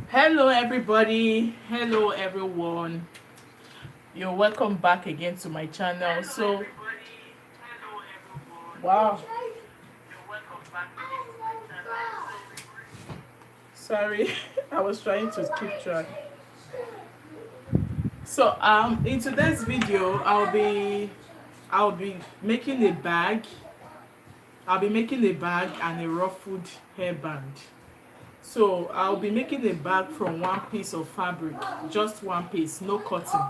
Hello everybody, hello everyone. You're welcome back again to my channel. Wow, sorry. I was trying to keep track. So in today's video I'll be making a bag. I'll be making a bag and a ruffled hairband. So I'll be making a bag from one piece of fabric, just one piece, no cutting.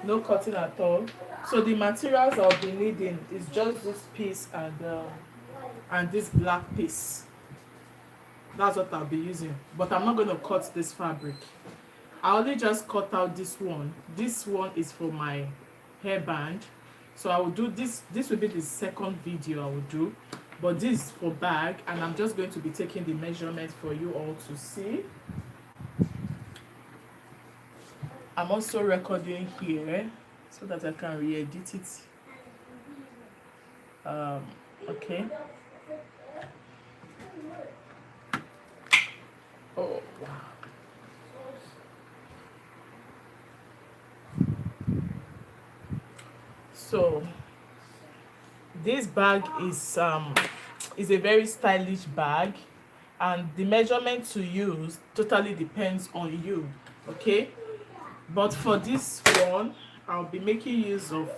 No cutting at all. So the materials I'll be needing is just this piece and this black piece. That's what I'll be using, but I'm not going to cut this fabric. I only just cut out this one. This one is for my hairband, so I will do this will be the second video I will do, but this is for bag, and I'm just going to be taking the measurements for you all to see. I'm also recording here so that I can re-edit it. Okay. Oh wow. So this bag is a very stylish bag, and the measurement to use totally depends on you. Okay, but for this one I'll be making use of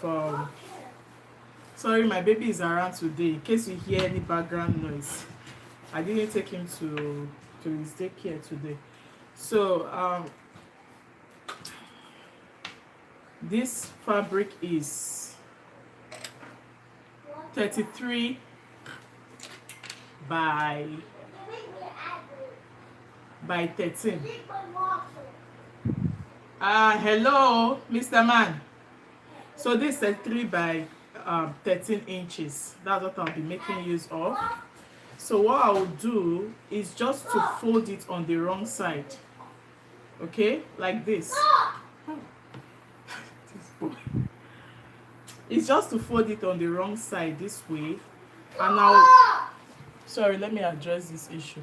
sorry, my baby is around today in case you hear any background noise. I didn't take him to his daycare today. So this fabric is 33 by 13. Hello Mr. Man. So this is 33 by 13 inches. That's what I'll be making use of. So what I will do is just to fold it on the wrong side. Okay, like this. It's just to fold it on the wrong side this way, and now, sorry, let me address this issue.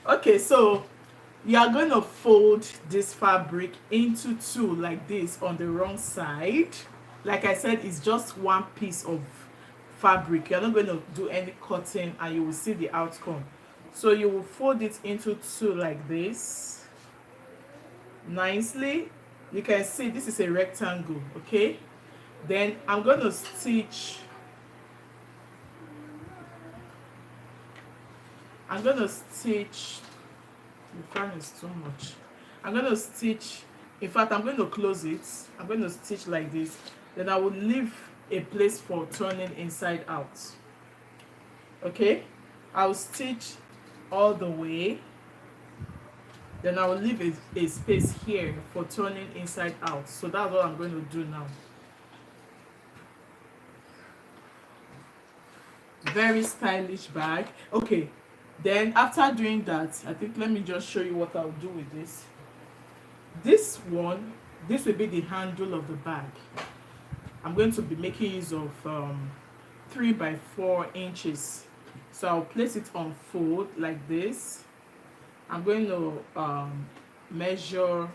Okay, so you are going to fold this fabric into two like this on the wrong side. Like I said, it's just one piece of fabric. You're not going to do any cutting, and you will see the outcome. So you will fold it into two like this nicely. You can see this is a rectangle. Okay, then I'm going to stitch the fan is too much. I'm going to stitch, in fact I'm going to close it. I'm going to stitch like this, then I will leave a place for turning inside out. Okay, I'll stitch all the way, then I will leave a space here for turning inside out. So that's what I'm going to do now. Very stylish bag. Okay, then after doing that, I think, let me just show you what I'll do with this. This will be the handle of the bag. I'm going to be making use of 3 by 4 inches. So I'll place it on fold like this. I'm going to measure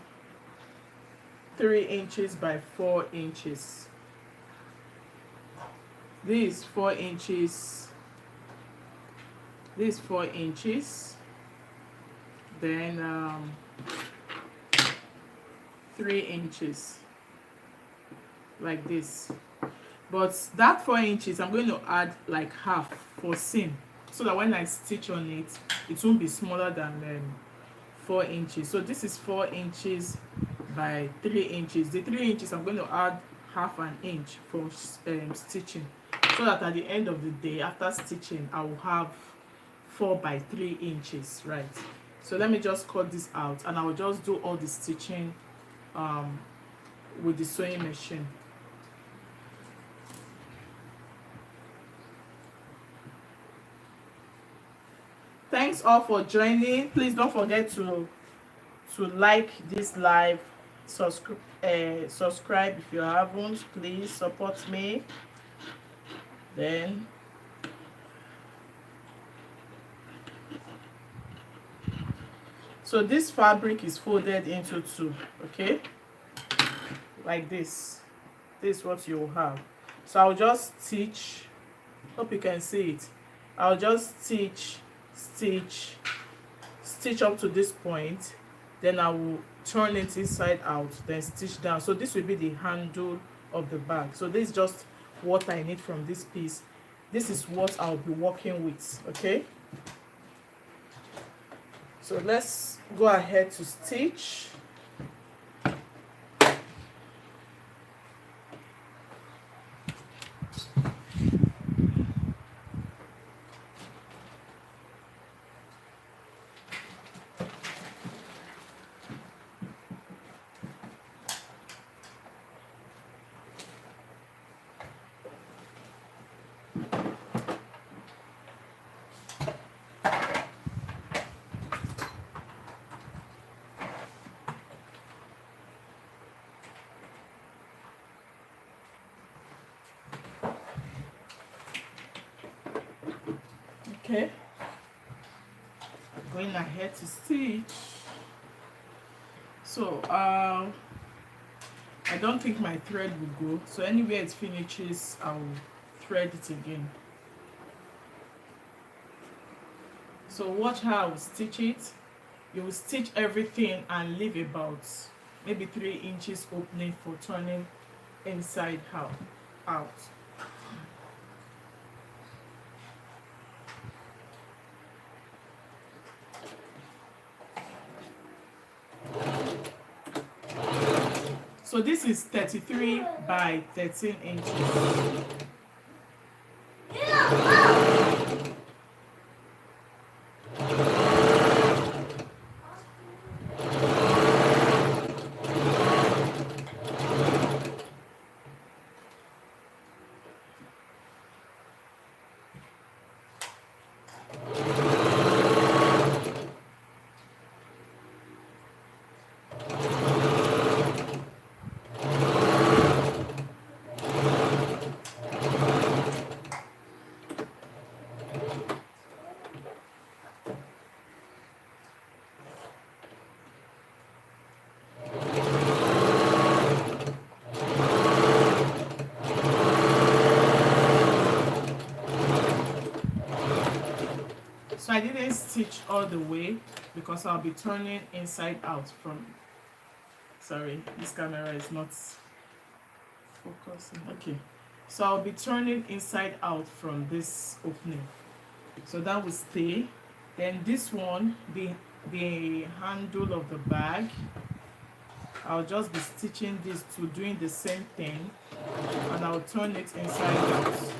3 inches by 4 inches. This is 4 inches. This is 4 inches. Then 3 inches like this. But that 4 inches I'm going to add like half for seam, so that when I stitch on it, it won't be smaller than 4 inches. So this is 4 inches by 3 inches. The 3 inches I'm going to add half an inch for stitching, so that at the end of the day, after stitching, I will have 4 by 3 inches, right? So let me just cut this out, and I will just do all the stitching with the sewing machine. Thanks all for joining. Please don't forget to like this live, subscribe if you haven't. Please support me. Then so this fabric is folded into two, okay, like this. This is what you will have. So I'll just stitch, hope you can see it. I'll just stitch up to this point, then I will turn it inside out, then stitch down. So this will be the handle of the bag. So this is just what I need from this piece. This is what I'll be working with, okay. So let's go ahead to stitch. Okay, going ahead to stitch. So I don't think my thread will go, so anywhere it finishes I'll thread it again. So watch how I will stitch it. You will stitch everything and leave about maybe 3 inches opening for turning inside out. So this is 33 by 13 inches. So I didn't stitch all the way because I'll be turning inside out from, sorry, this camera is not focusing. Okay, so I'll be turning inside out from this opening, so that will stay. Then this one, the handle of the bag, I'll just be stitching this to doing the same thing, and I'll turn it inside out.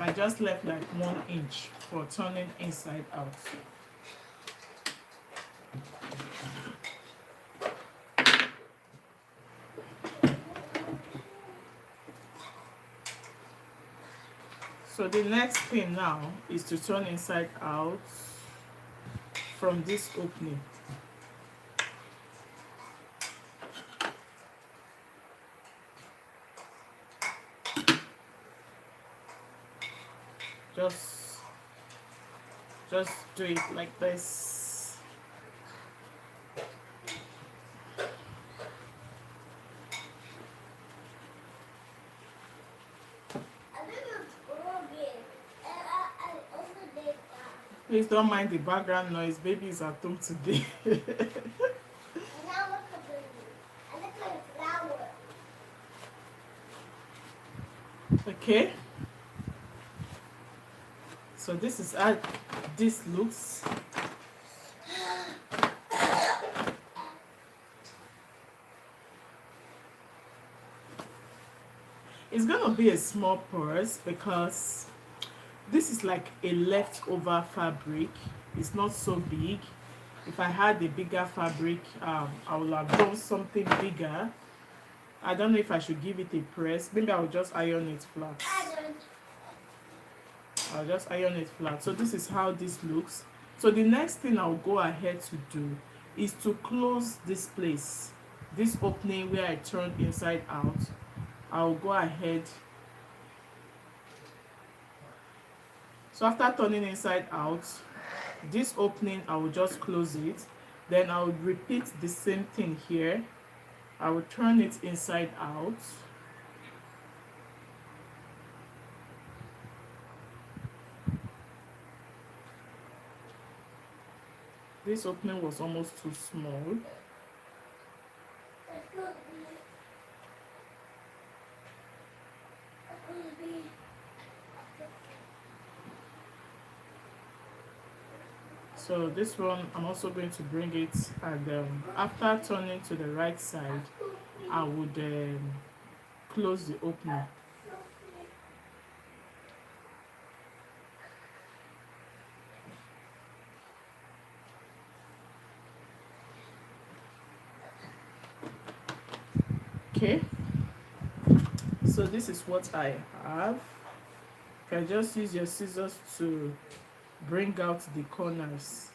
I just left like 1 inch for turning inside out. So the next thing now is to turn inside out from this opening. Just do it like this. Please don't mind the background noise. Baby is at home today. Okay. So this is how this looks. It's gonna be a small purse because this is like a leftover fabric. It's not so big. If I had a bigger fabric, I would have done something bigger. I don't know if I should give it a press. Maybe I'll just iron it flat. I'll just iron it flat. So this is how this looks. So the next thing I'll go ahead to do is to close this place, this opening where I turned inside out. I'll go ahead. So after turning inside out, this opening I will just close it. Then I will repeat the same thing here. I will turn it inside out. This opening was almost too small. So this one, I'm also going to bring it, and after turning to the right side, I would close the opening. Okay, so this is what I have. You can just use your scissors to bring out the corners.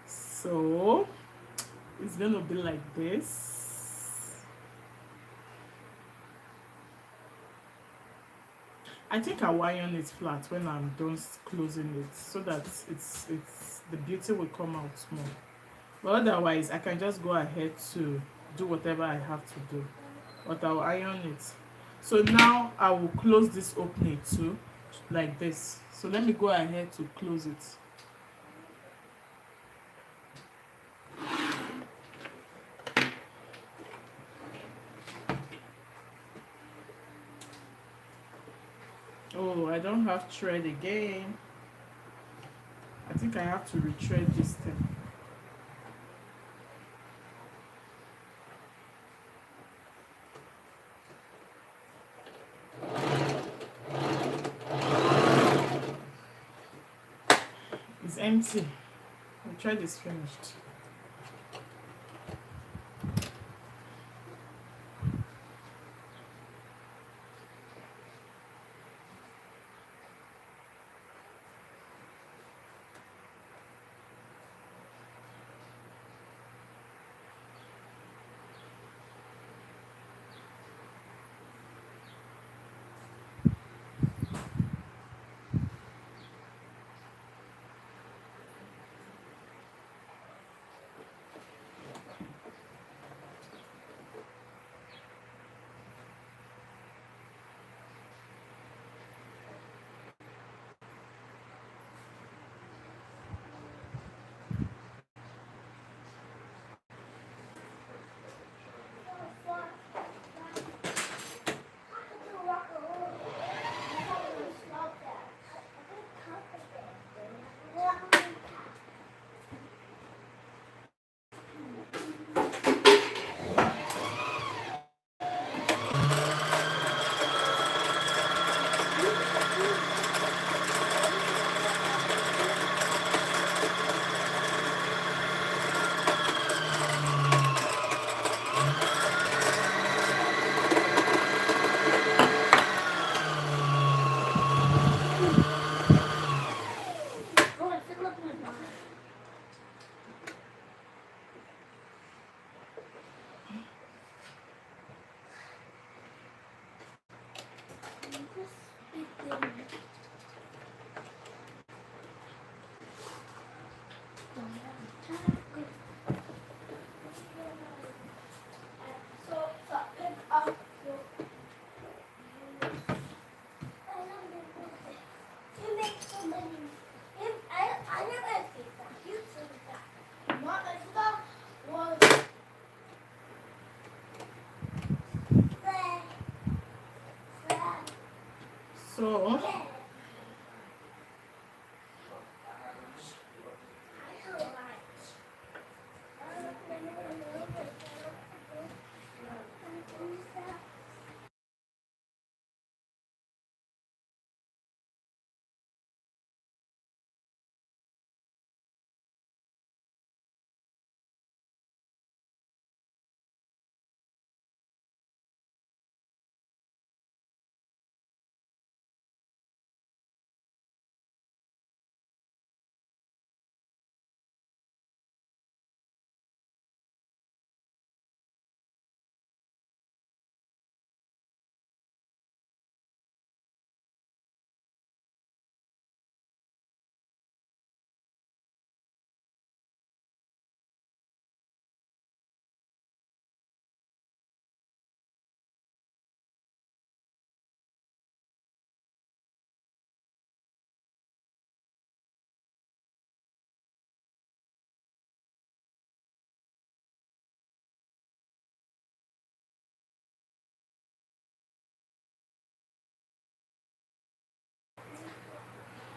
So it's gonna be like this. I think I'll iron it flat when I'm done closing it, so that it's the beauty will come out more. But otherwise, I can just go ahead to do whatever I have to do. But I'll iron it. So now I will close this opening too, like this. So let me go ahead to close it. Oh, I don't have thread again. I think I have to retread this thing. It's empty. The thread is finished.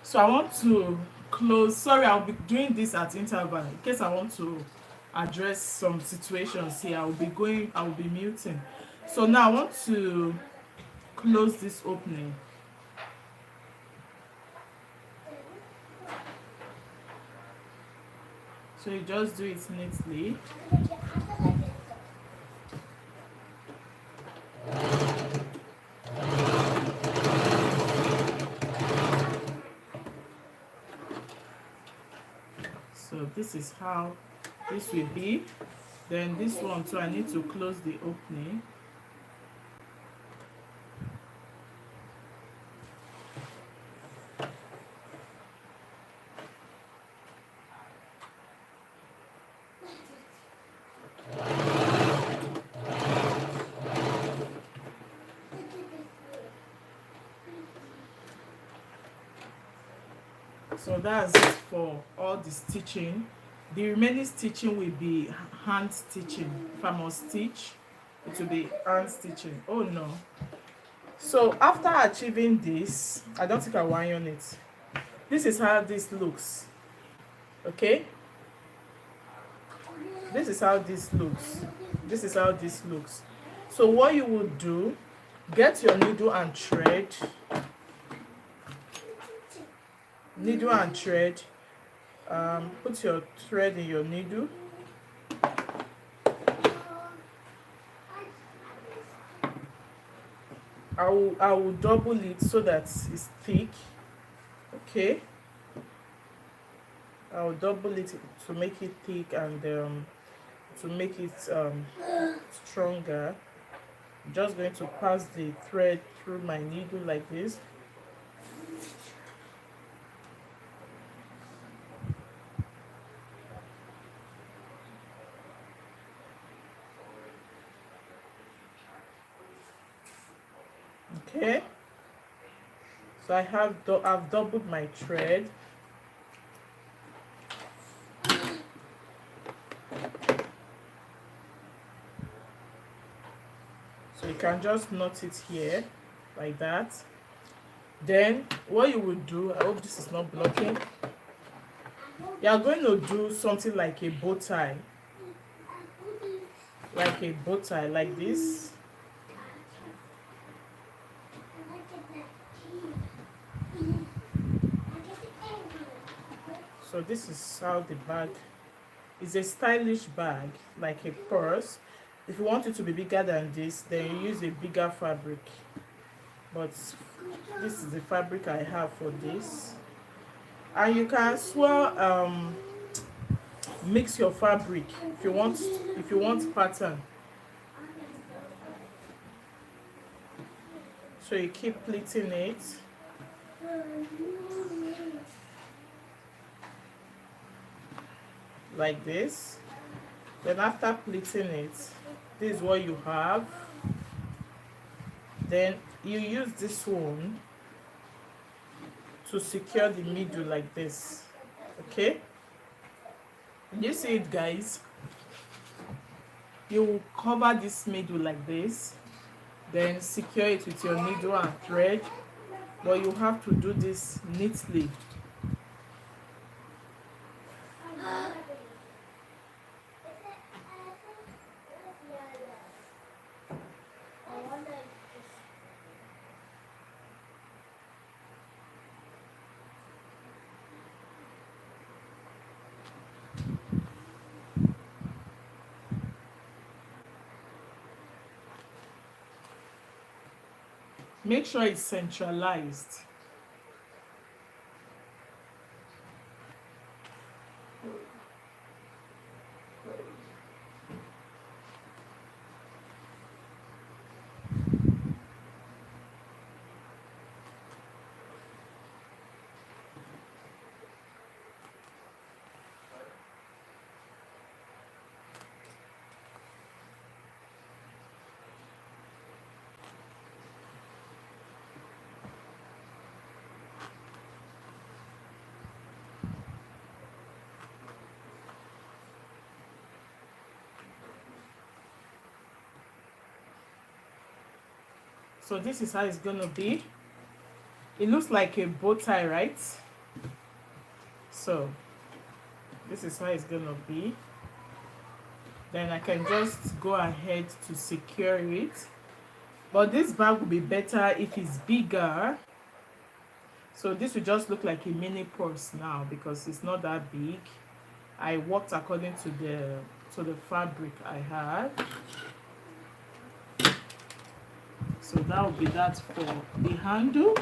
So I want to close. Sorry, I'll be doing this at interval in case I want to address some situations here. I'll be muting. So now I want to close this opening. So you just do it neatly. So this is how this will be. Then this one too, I need to close the opening. So that's it for all the stitching. The remaining stitching will be hand stitching. If I must stitch, it will be hand stitching. Oh no. So after achieving this, I don't think I will iron it. This is how this looks. Okay? This is how this looks. This is how this looks. So what you would do, get your needle and thread. Needle and thread. Put your thread in your needle. I will double it so that it's thick. Okay, I will double it to make it thick and to make it stronger. I'm just going to pass the thread through my needle like this. Okay, so I've doubled my thread. So you can just knot it here like that. Then what you will do, I hope this is not blocking, you are going to do something like a bow tie, like this. So this is how the bag is. A stylish bag, like a purse. If you want it to be bigger than this, then you use a bigger fabric, but this is the fabric I have for this. And you can as well mix your fabric if you want pattern. So you keep pleating it. Like this. Then after pleating it, this is what you have. Then you use this one to secure the middle like this. Okay, you see it, guys? You will cover this middle like this, then secure it with your needle and thread, but you have to do this neatly. Make sure it's centralized. So this is how it's gonna be. It looks like a bow tie, right? So this is how it's gonna be. Then I can just go ahead to secure it, but this bag will be better if it's bigger. So this will just look like a mini purse now because it's not that big. I worked according to the fabric I had. So that will be that for the handle.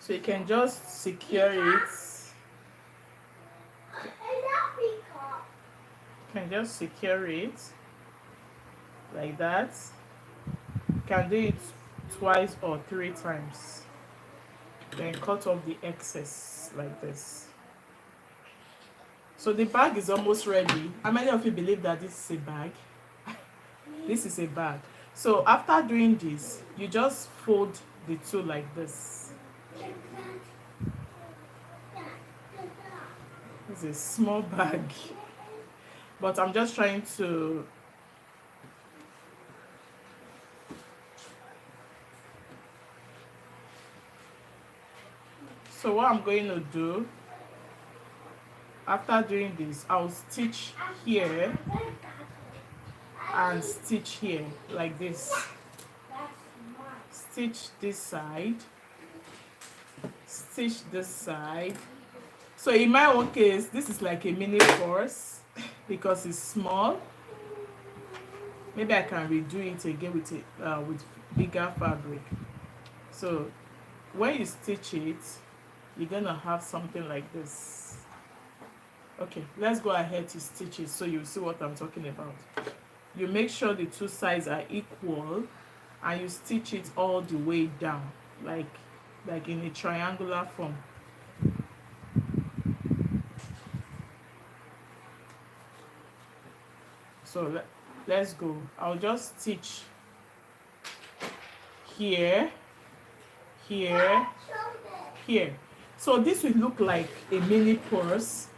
So you can just secure it. You can just secure it like that. You can do it twice or 3 times. Then cut off the excess like this. So the bag is almost ready. How many of you believe that this is a bag? This is a bag. So after doing this, you just fold the two like this. It's a small bag, but I'm just trying to so what I'm going to do after doing this, I'll stitch here and stitch here like this. Stitch this side, stitch this side. So in my own case, this is like a mini purse because it's small. Maybe I can redo it again with bigger fabric. So when you stitch it, you're gonna have something like this. Okay, let's go ahead to stitch it so you see what I'm talking about. You make sure the two sides are equal and you stitch it all the way down, like in a triangular form. So let's go. I'll just stitch here, here, here. So this will look like a mini purse.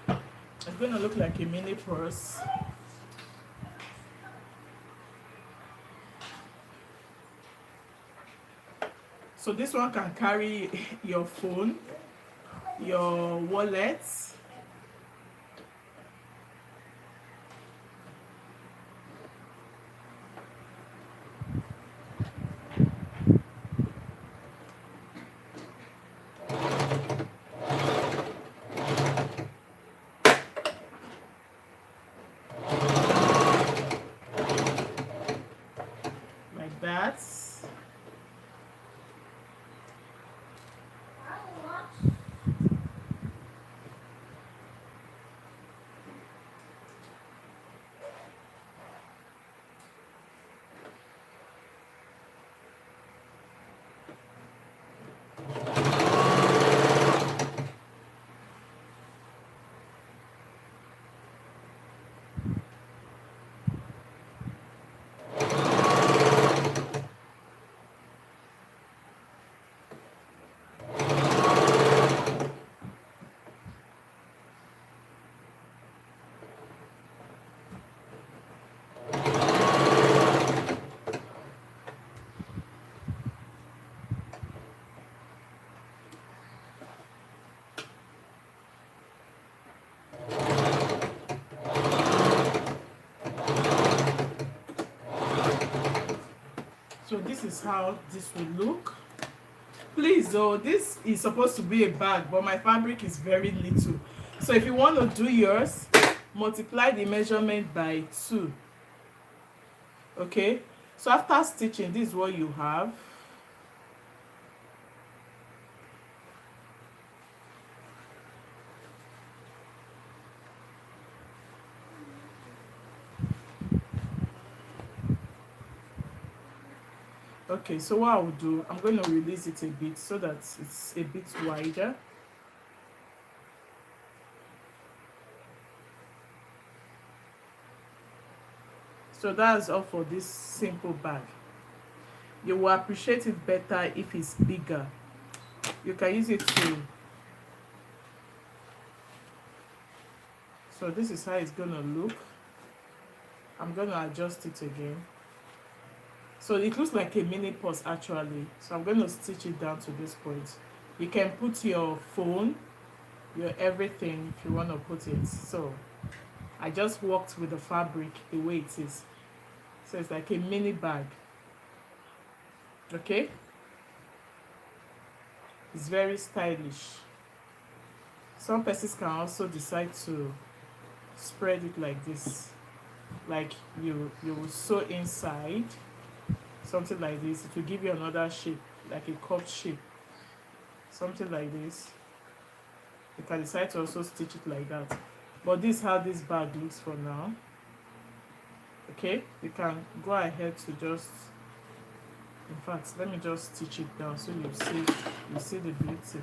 It's going to look like a mini purse. So this one can carry your phone, your wallet, like that. So this is how this will look. Please though, this is supposed to be a bag, but my fabric is very little. So if you want to do yours, multiply the measurement by 2. Okay, so after stitching, this is what you have. Okay, so what I will do, I'm going to release it a bit so that it's a bit wider. So that's all for this simple bag. You will appreciate it better if it's bigger. You can use it to. So this is how it's gonna look. I'm gonna adjust it again. So it looks like a mini purse actually. So I'm going to stitch it down to this point. You can put your phone, your everything if you want to put it. So I just worked with the fabric the way it is. So it's like a mini bag. Okay? It's very stylish. Some persons can also decide to spread it like this. Like you will sew inside something like this. It will give you another shape, like a cup shape. Something like this. You can decide to also stitch it like that. But this is how this bag looks for now. Okay, you can go ahead to just, in fact, let me just stitch it down so you see the beauty.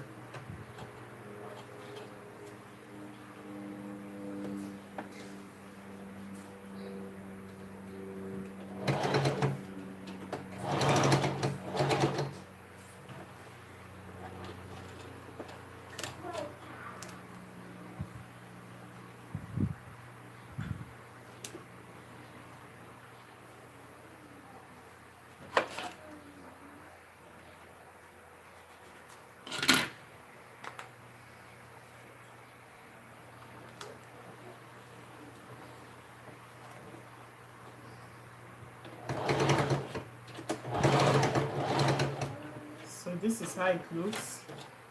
So this is how it looks.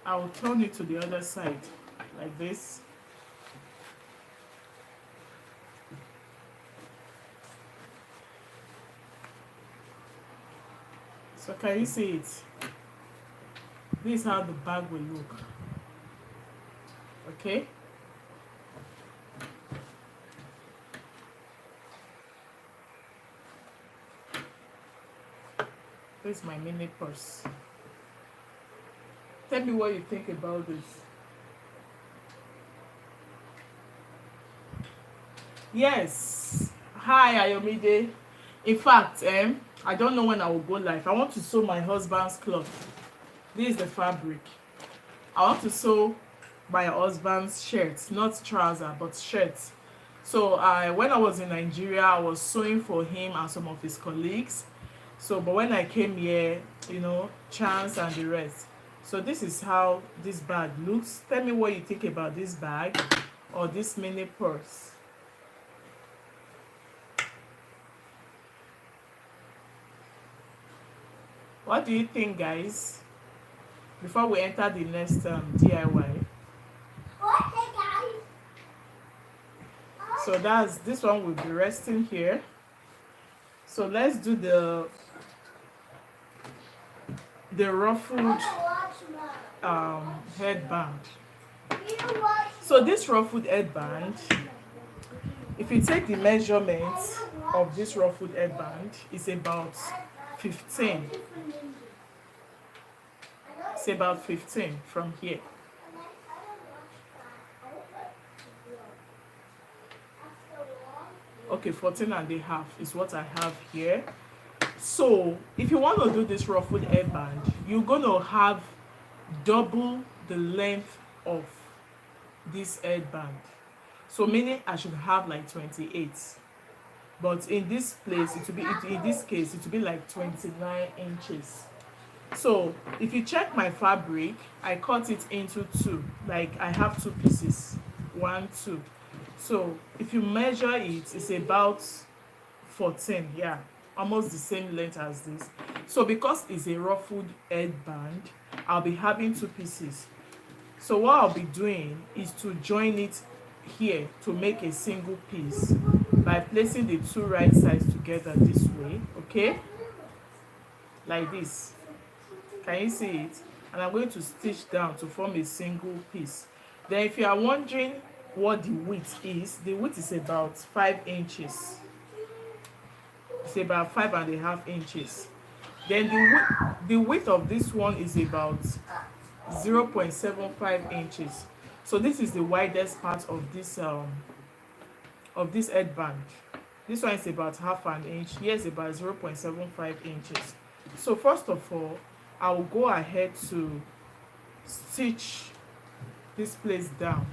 I will turn it to the other side like this. So can you see it? This is how the bag will look. Okay? This is my mini purse. Tell me what you think about this. Yes. Hi, Ayomide. In fact, I don't know when I will go live. I want to sew my husband's cloth. This is the fabric. I want to sew my husband's shirts, not trouser, but shirts. So when I was in Nigeria, I was sewing for him and some of his colleagues. So, but when I came here, you know, chance and the rest. So this is how this bag looks. Tell me what you think about this bag or this mini purse. What do you think, guys? Before we enter the next DIY. So this one will be resting here. So let's do the ruffled headband. So this ruffled headband, if you take the measurements of this ruffled headband, it's about 15. It's about 15 from here. Okay, 14 and a half is what I have here. So if you want to do this ruffled hairband, you're going to have double the length of this headband. So meaning I should have like 28. But in this place, in this case, it will be like 29 inches. So if you check my fabric, I cut it into two. Like I have two pieces, 1, 2. So if you measure it, it's about 14, yeah, almost the same length as this. So because it's a ruffled headband, I'll be having two pieces. So what I'll be doing is to join it here to make a single piece by placing the two right sides together this way, okay, like this. Can you see it? And I'm going to stitch down to form a single piece. Then if you are wondering what the width is about 5 inches. It's about 5.5 inches. Then the width of this one is about 0.75 inches. So this is the widest part of this headband. This one is about half an inch. Here is about 0.75 inches. So first of all, I will go ahead to stitch this place down.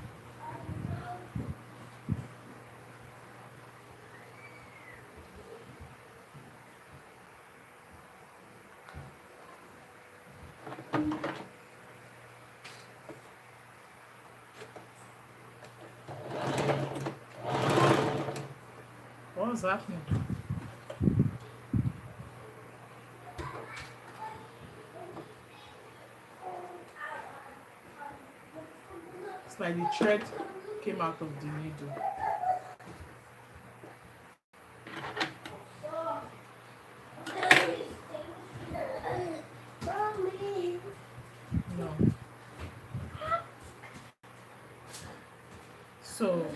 What's happening? It's like the thread came out of the needle. No. So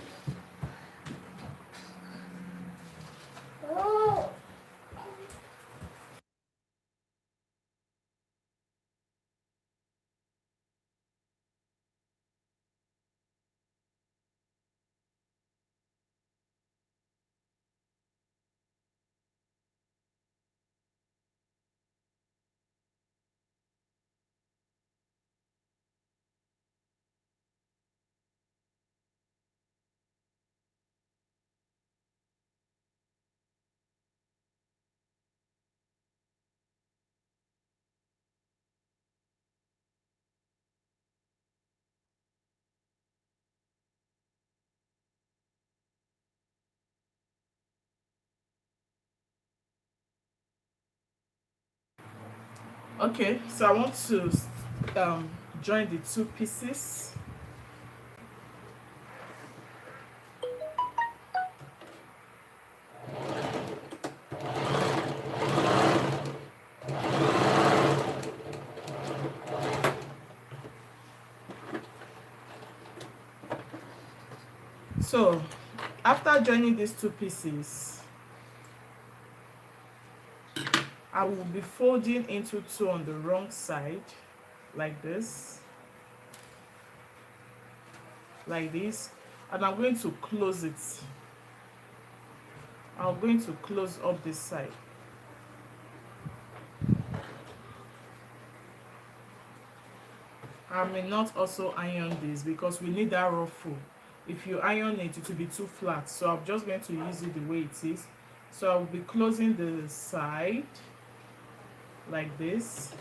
okay, so I want to um, join the two pieces. So after joining these two pieces, I will be folding into two on the wrong side, like this, and I'm going to close it. I'm going to close up this side. I may not also iron this because we need that ruffle. If you iron it, it will be too flat. So I'm just going to use it the way it is. So I'll be closing the side like this.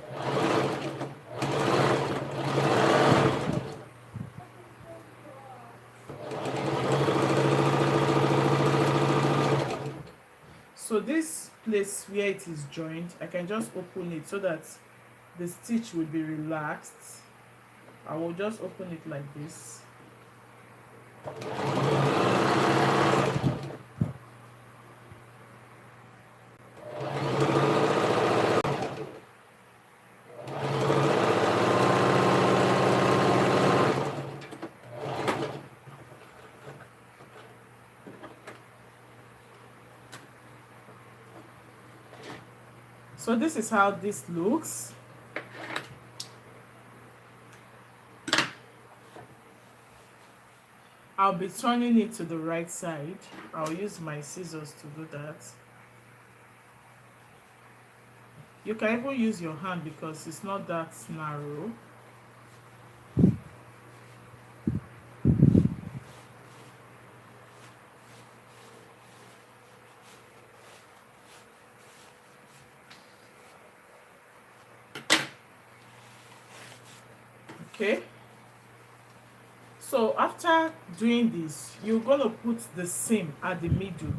So this place where it is joined, I can just open it so that the stitch will be relaxed. I will just open it like this. So this is how this looks. I'll be turning it to the right side. I'll use my scissors to do that. You can even use your hand because it's not that narrow. Okay. So after doing this, you're going to put the seam at the middle.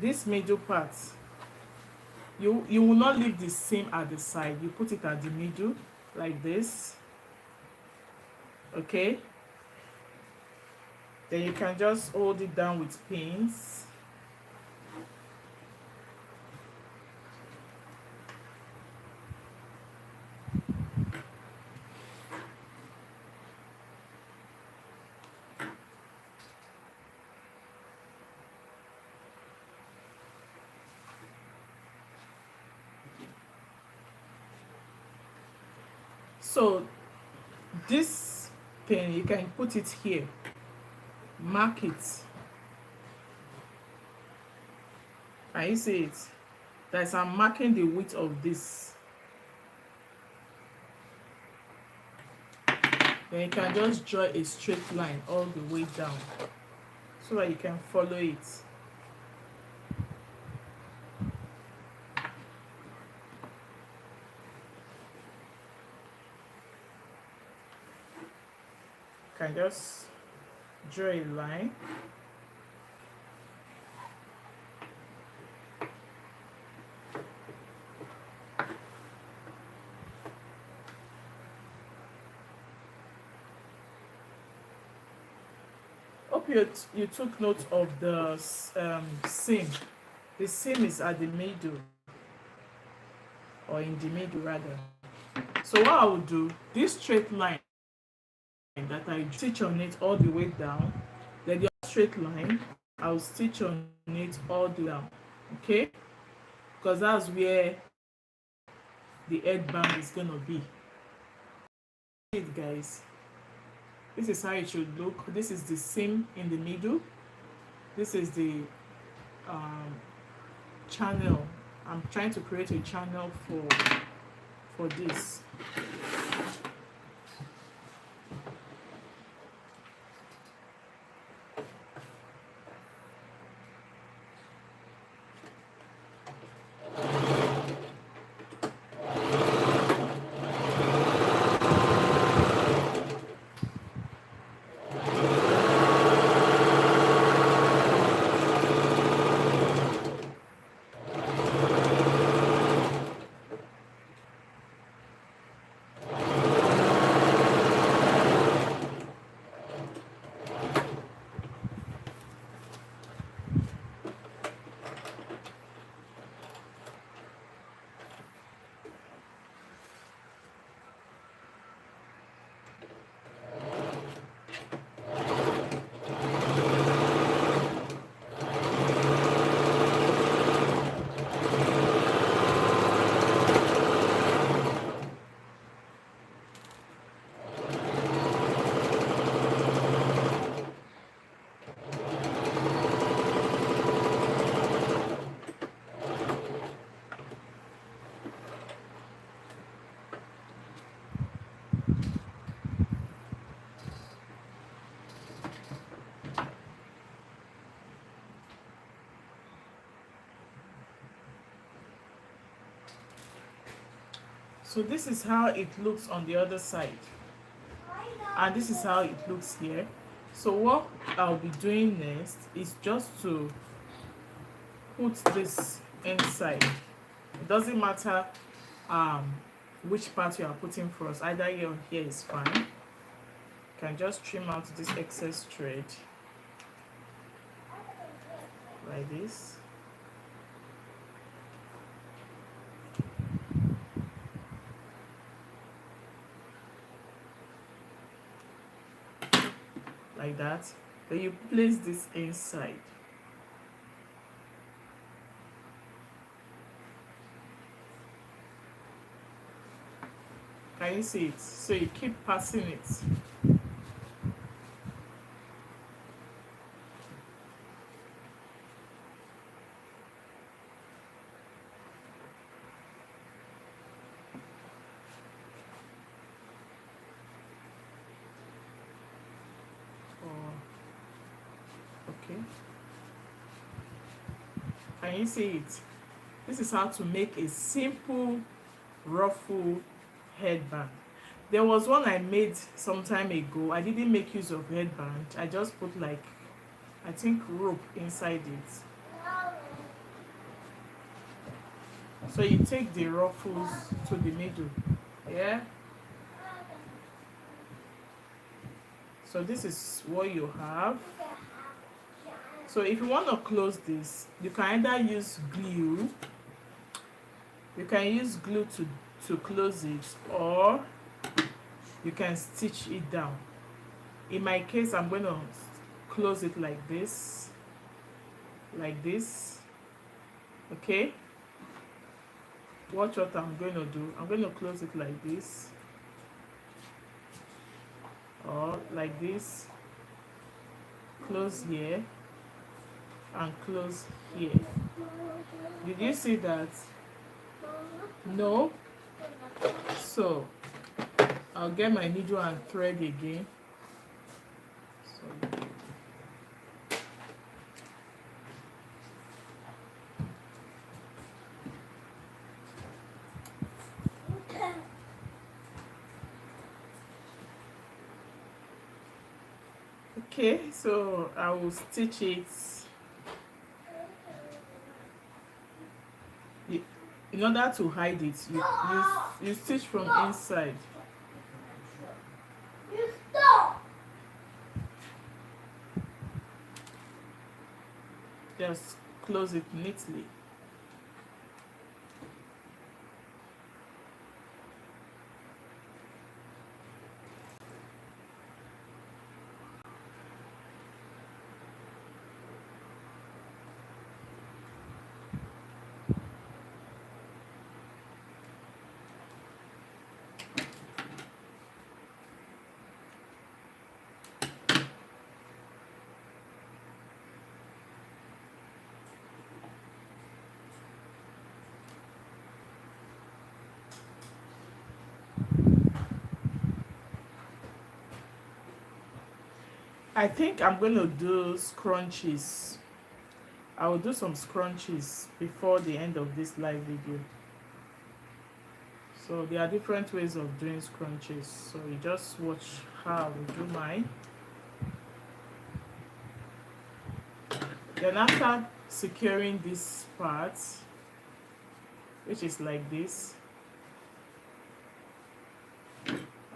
This middle part, you will not leave the seam at the side. You put it at the middle like this. Okay. Then you can just hold it down with pins. So this pin, you can put it here, mark it, and you see it. That's I'm marking the width of this. Then you can just draw a straight line all the way down so that you can follow it. can just draw a line. Hope you took note of the seam. The seam is at the middle, or in the middle rather. So what I will do, this straight line that I stitch on it all the way down, then the other straight line I'll stitch on it all the way down. Okay, because that's where the headband is gonna be. It, guys, this is how it should look. This is the seam in the middle. This is the channel. I'm trying to create a channel for this. So this is how it looks on the other side, and this is how it looks here. So what I'll be doing next is just to put this inside. It doesn't matter which part you are putting first, either here or here is fine. You can just trim out this excess thread like this. Like that. Then you place this inside. Can you see it? So you keep passing it. Okay. Can you see it? This is how to make a simple ruffle headband. There was one I made some time ago. I didn't make use of headband. I just put, like, I think, rope inside it. So you take the ruffles to the middle. Yeah. So this is what you have. So if you want to close this, you can either use glue. You can use glue to close it, or you can stitch it down. In my case, I'm going to close it like this. Like this. Okay? Watch what I'm going to do. I'm going to close it like this. Or like this. Close here. And close here. Did you see that? No? So I'll get my needle and thread again. So Okay, so I will stitch it. In order to hide it, you stitch from inside. Just close it neatly. I think I'm going to do scrunchies. I will do some scrunchies before the end of this live video. So there are different ways of doing scrunchies. So you just watch how I will do mine. Then after securing this part, which is like this,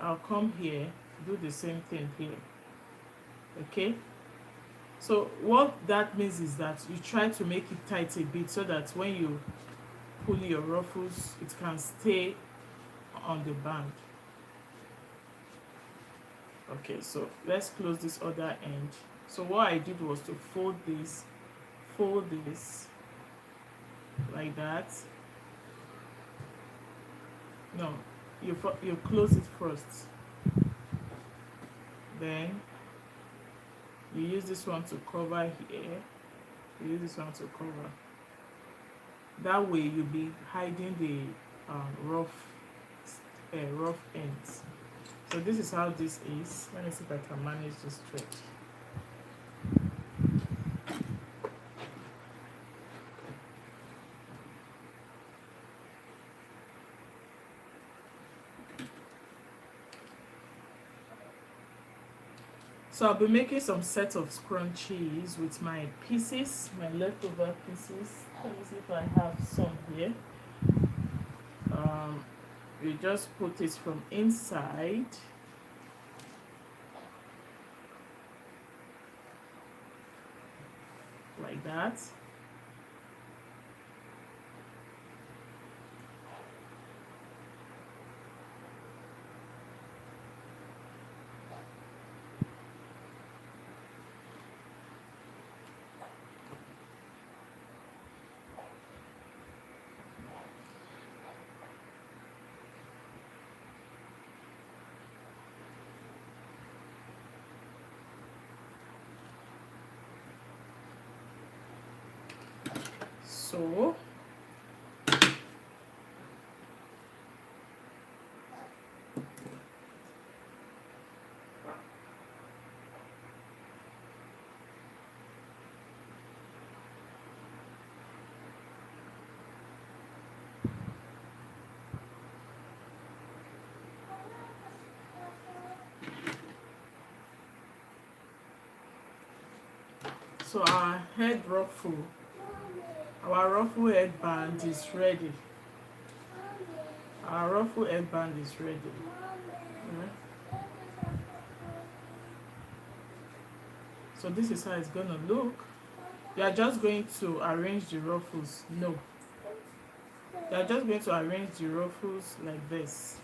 I'll come here, do the same thing here. Okay, so what that means is that you try to make it tight a bit so that when you pull your ruffles, it can stay on the band. Okay, so let's close this other end. So what I did was to fold this like that. No, you close it first, then you use this one to cover here, you use this one to cover. That way you'll be hiding the rough ends. So this is how this is. Let me see if I can manage this stretch. So I'll be making some sets of scrunchies with my pieces, my leftover pieces. Let me see if I have some here. You just put it from inside. Like that. So our ruffle headband is ready. Our ruffle headband is ready. Yeah. So this is how it's gonna look. You are just going to arrange the ruffles. No. You are just going to arrange the ruffles like this.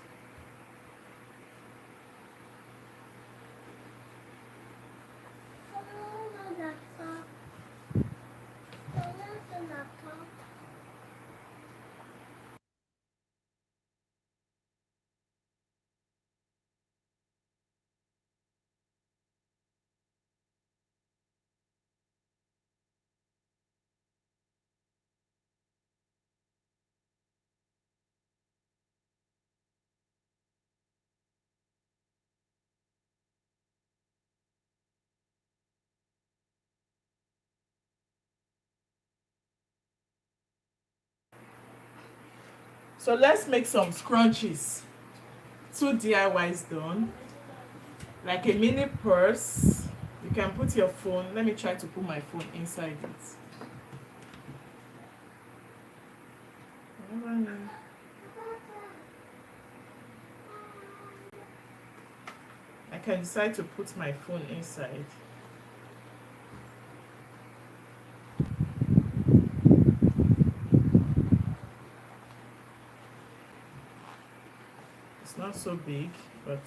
So let's make some scrunchies. 2 DIYs done. Like a mini purse. You can put your phone. Let me try to put my phone inside it. I can decide to put my phone inside. It's not so big, but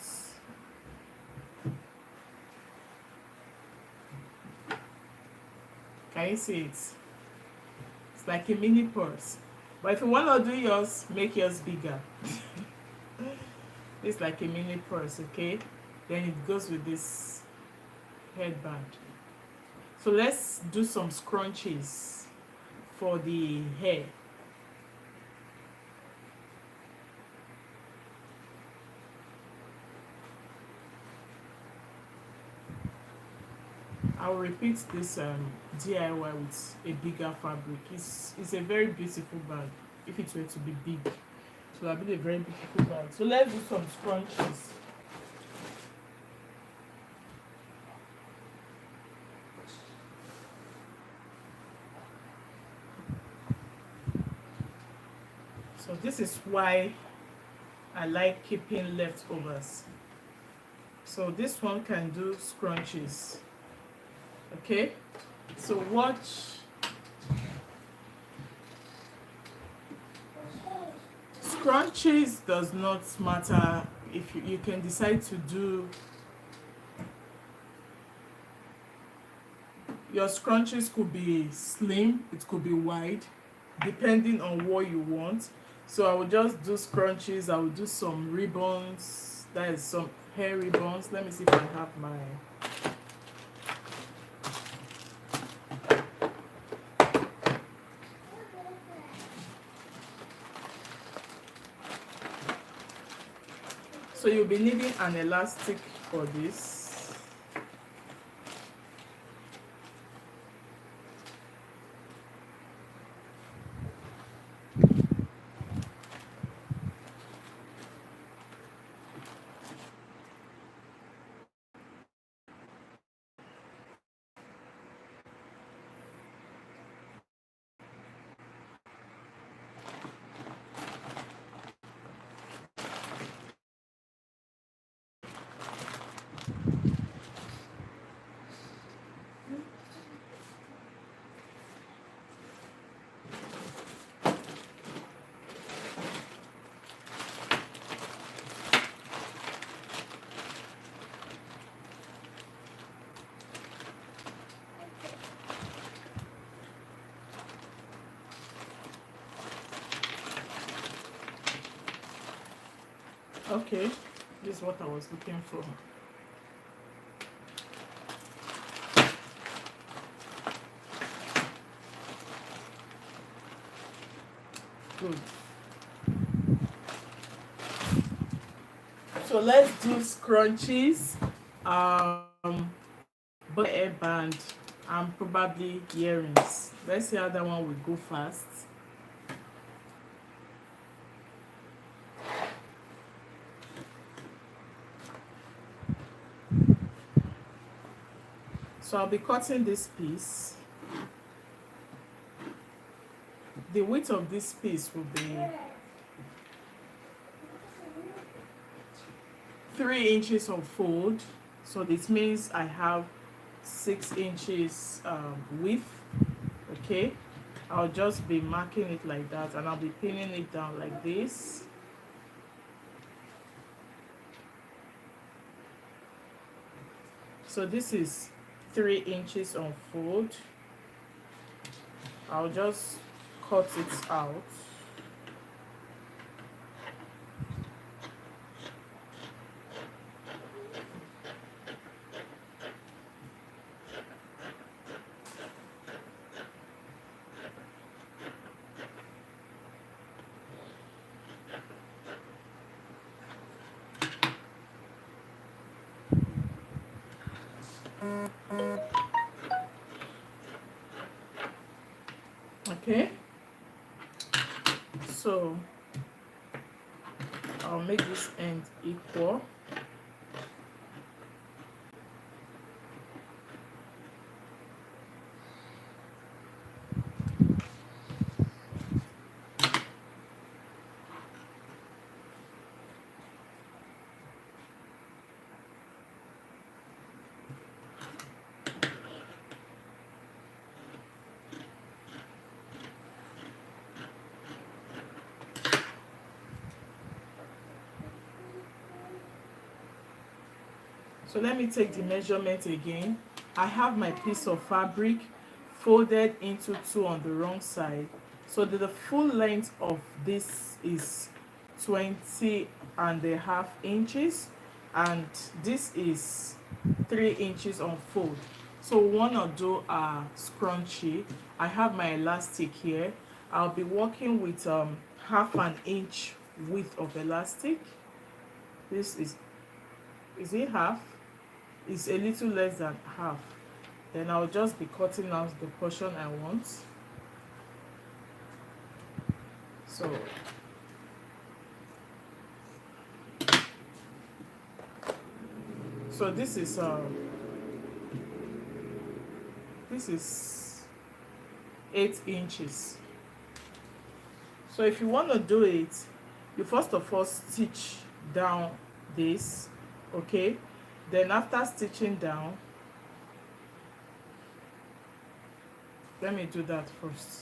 can you see it? It's like a mini purse. But if you want to do yours, make yours bigger. It's like a mini purse, okay? Then it goes with this headband. So let's do some scrunchies for the hair. I'll repeat this DIY with a bigger fabric. It's a very beautiful bag if it were to be big. So that'll be a very beautiful bag. So let's do some scrunchies. So this is why I like keeping leftovers. So this one can do scrunchies. Okay, so watch. Scrunchies does not matter if you can decide to do your scrunchies. Could be slim, it could be wide, depending on what you want. So I will just do scrunchies. I will do some ribbons, that is some hair ribbons. Let me see if I have my so you'll be needing an elastic for this. Okay, this is what I was looking for. Good. So let's do scrunchies, but hairband and probably earrings. Let's see how that one will go fast. So I'll be cutting this piece. The width of this piece will be 3 inches of fold. So this means I have 6 inches width. Okay, I'll just be marking it like that, and I'll be pinning it down like this. So this is 3 inches on fold. I'll just cut it out. Okay, so I'll make this end equal. So let me take the measurement again. I have my piece of fabric folded into two on the wrong side. So the full length of this is 20.5 inches, and this is 3 inches on fold. So one of those are scrunchy. I have my elastic here. I'll be working with half an inch width of elastic. This is it half? It's a little less than half. Then I'll just be cutting out the portion I want. So this is 8 inches. So if you want to do it, you first of all stitch down this, okay? Then after stitching down, let me do that first.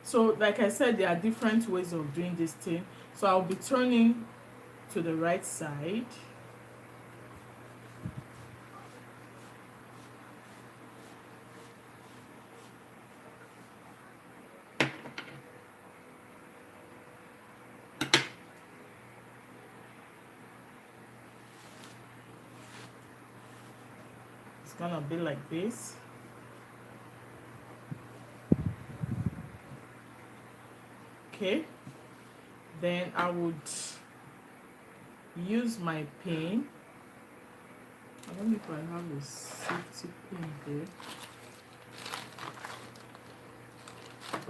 So like I said, there are different ways of doing this thing. So I'll be turning to the right side. It's gonna be like this. Okay, then I would use my pin. I don't know if I have a safety pin there.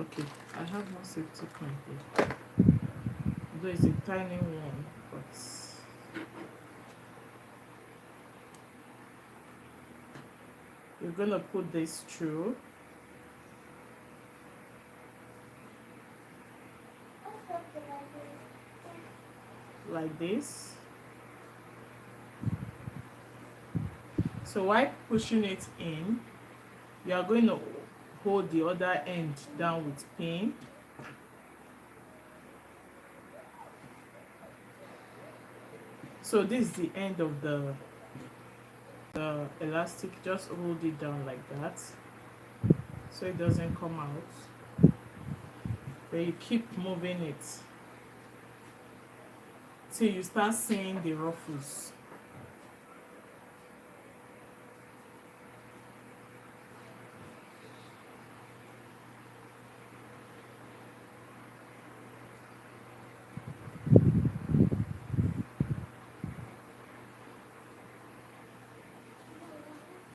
Okay, I have no safety pin here. Though it's a tiny one, but you're gonna put this through. Like this. So while pushing it in, you are going to hold the other end down with pin. So this is the end of the elastic. Just hold it down like that so it doesn't come out. Then you keep moving it till you start seeing the ruffles.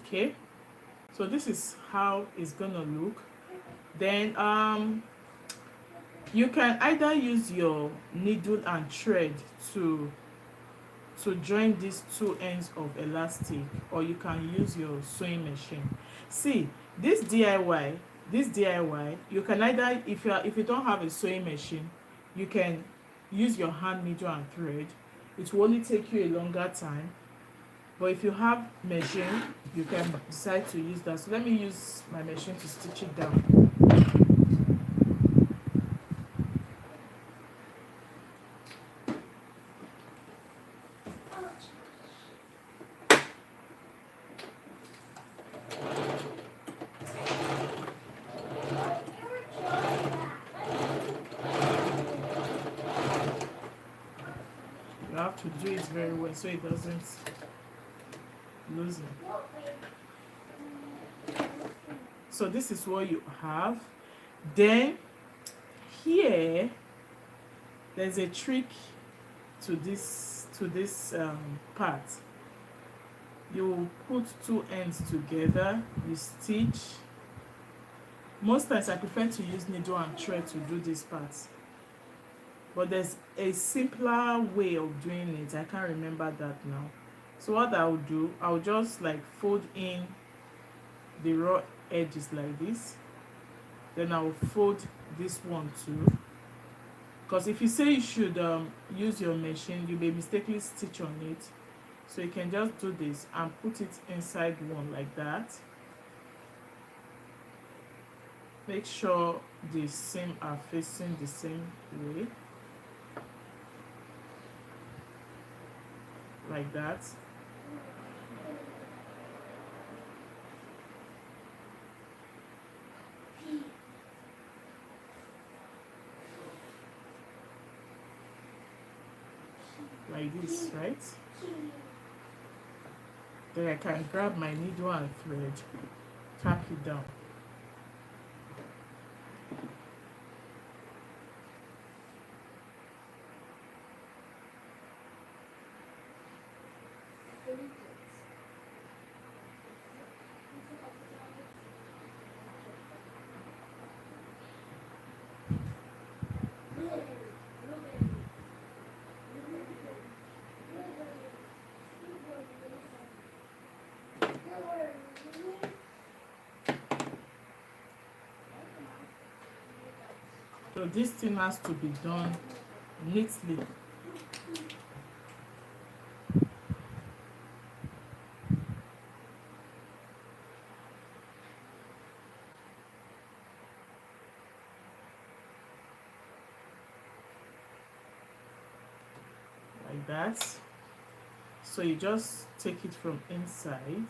Okay, so this is how it's gonna look. Then you can either use your needle and thread to join these two ends of elastic, or you can use your sewing machine. See, this DIY, you can either, if you don't have a sewing machine, you can use your hand needle and thread. It will only take you a longer time, but if you have machine, you can decide to use that. So let me use my machine to stitch it down. You have to do it very well so it doesn't lose it. So this is what you have. Then here there's a trick to this part. You put two ends together, you stitch. Most times I prefer to use needle and thread to do this part, but there's a simpler way of doing it. I can't remember that now. So what I'll do, I'll just like fold in the raw edges like this, then I'll fold this one too, because if you say you should use your machine, you may mistakenly stitch on it. So you can just do this and put it inside one like that. Make sure the seam are facing the same way, like that. Like this, right? Then I can grab my needle and thread, tack it down. So this thing has to be done neatly. Like that. So you just take it from inside.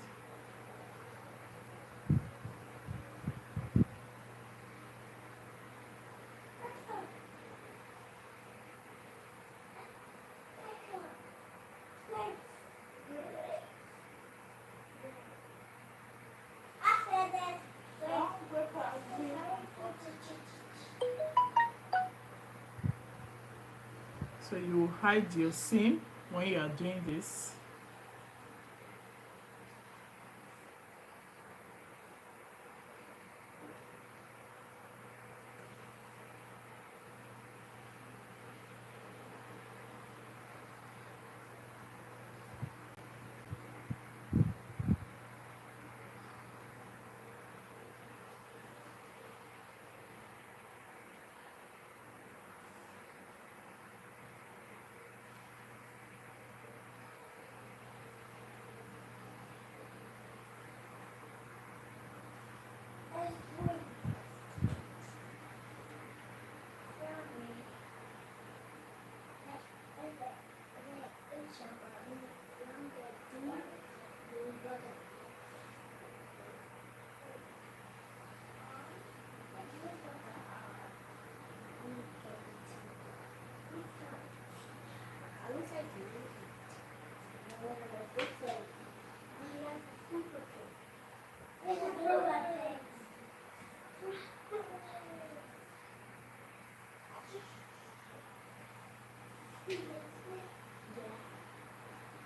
So you hide your seam when you are doing this.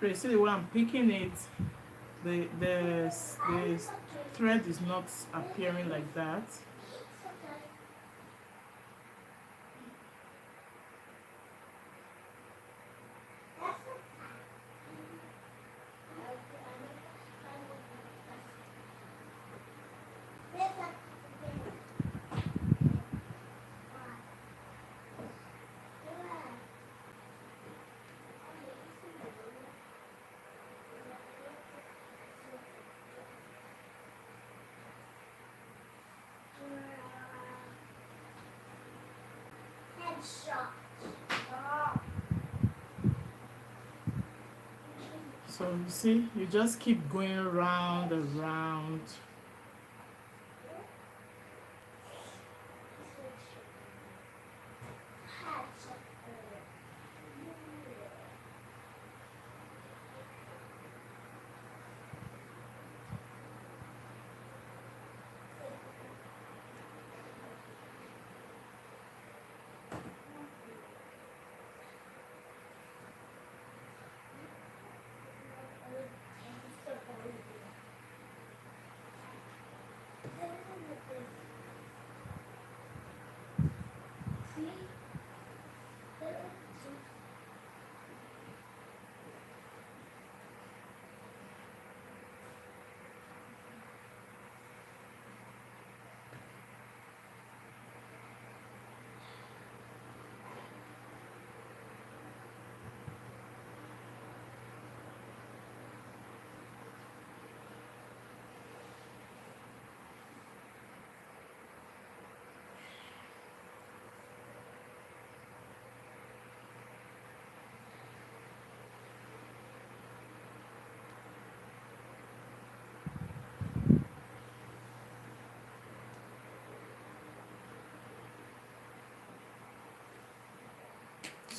So you see the way I'm picking it, the thread is not appearing like that. So you see, you just keep going round and round.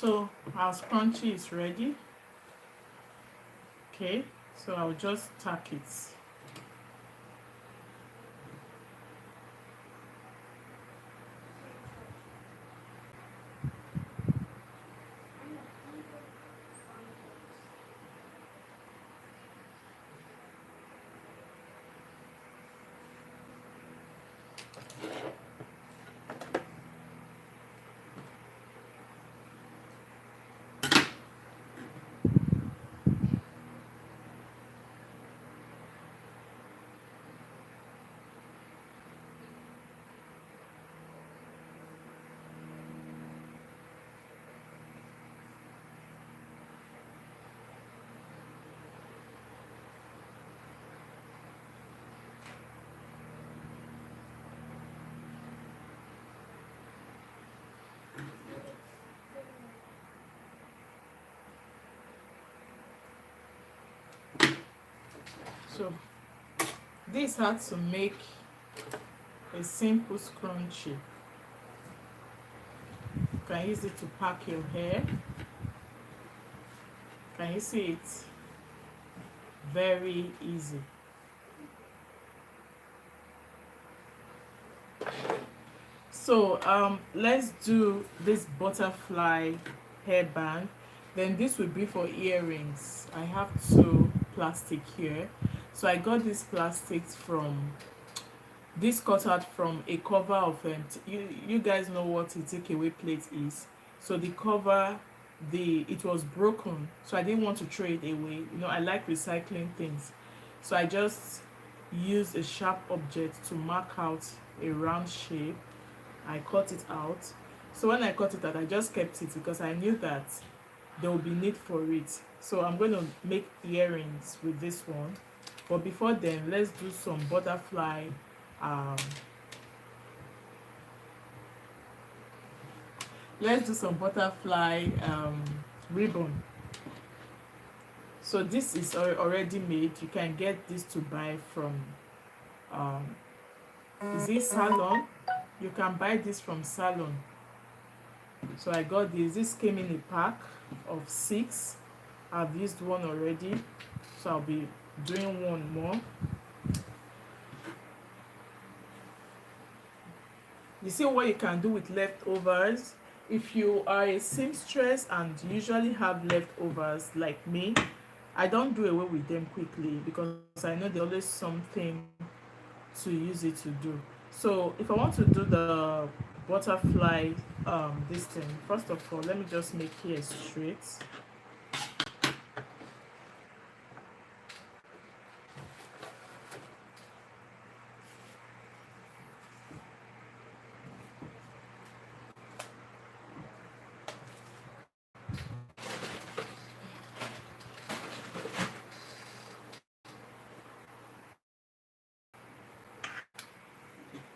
So our scrunchie is ready. Okay, so I'll just tack it. So this had to make a simple scrunchie. You can use it to pack your hair. Can you see it? Very easy. So let's do this butterfly hairband. Then this will be for earrings. I have two plastic here. So I got this plastics from this cut out from a cover of you guys know what a takeaway plate is. So the cover, it was broken, so I didn't want to throw it away. You know, I like recycling things. So I just used a sharp object to mark out a round shape. I cut it out. So when I cut it out, I just kept it because I knew that there will be need for it. So I'm going to make earrings with this one. But before then, let's do some butterfly let's do some butterfly ribbon. So this is already made. You can get this to buy from is it Salon? You can buy this from Salon. So I got this came in a pack of 6. I've used one already, so I'll be doing one more. You see what you can do with leftovers. If you are a seamstress and usually have leftovers like me, I don't do away with them quickly because I know there's always something to use it to do. So if I want to do the butterfly this thing, first of all, let me just make here straight.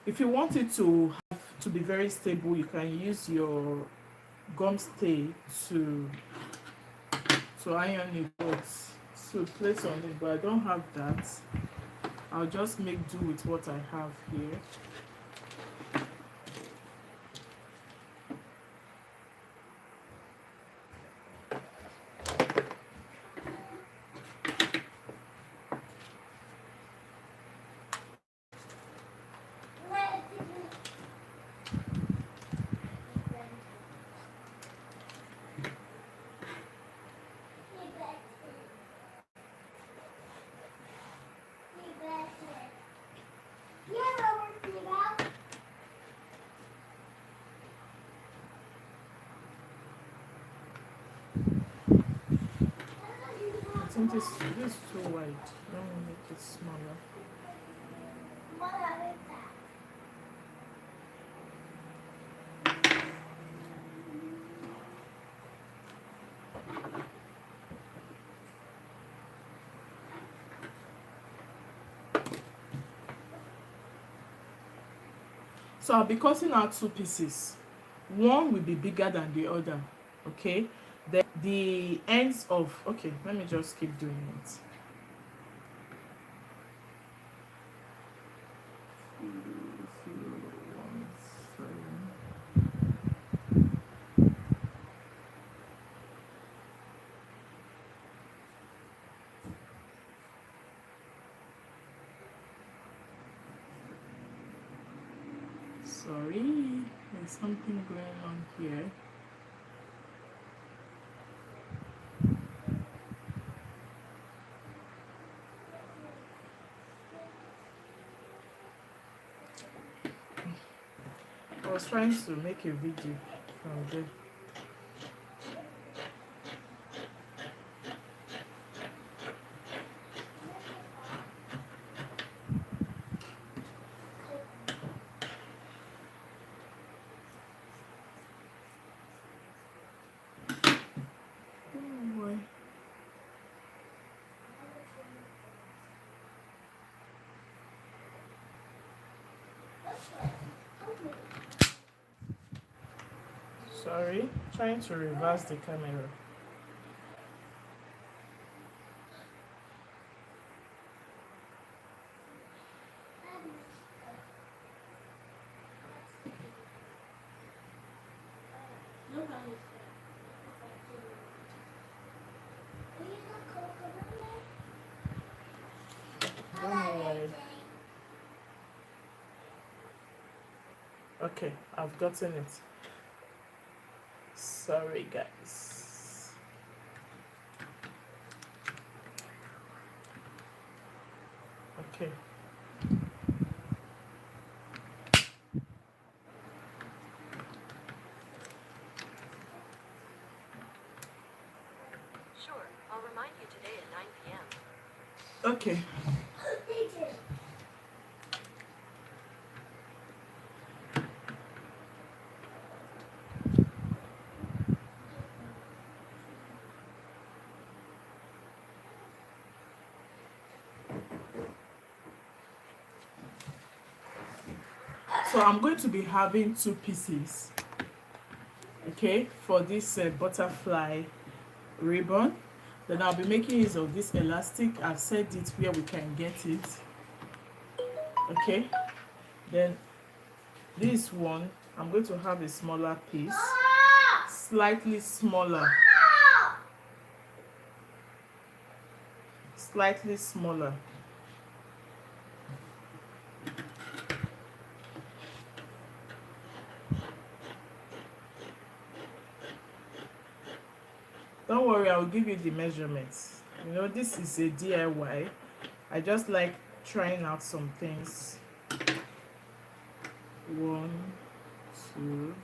If you want it to be very stable, you can use your gum stay to iron it, but to place on it, but I don't have that. I'll just make do with what I have here. I think this is too wide. I don't want to make it smaller. So I'll be cutting out 2 pieces. One will be bigger than the other. Okay. The ends of, okay, let me just keep doing it. Sorry, there's something going on here. I was trying to make a video from there. Oh boy. Sorry, trying to reverse the camera. Don't worry. Okay, I've gotten it. Sorry, guys. Okay. Sure, I'll remind you today at 9 p.m. Okay. So I'm going to be having 2 pieces, okay, for this butterfly ribbon. Then I'll be making use of this elastic. I've set it where we can get it, okay. Then this one, I'm going to have a smaller piece, slightly smaller, slightly smaller. Don't worry, I'll give you the measurements. You know, this is a DIY. I just like trying out some things. 1, 2.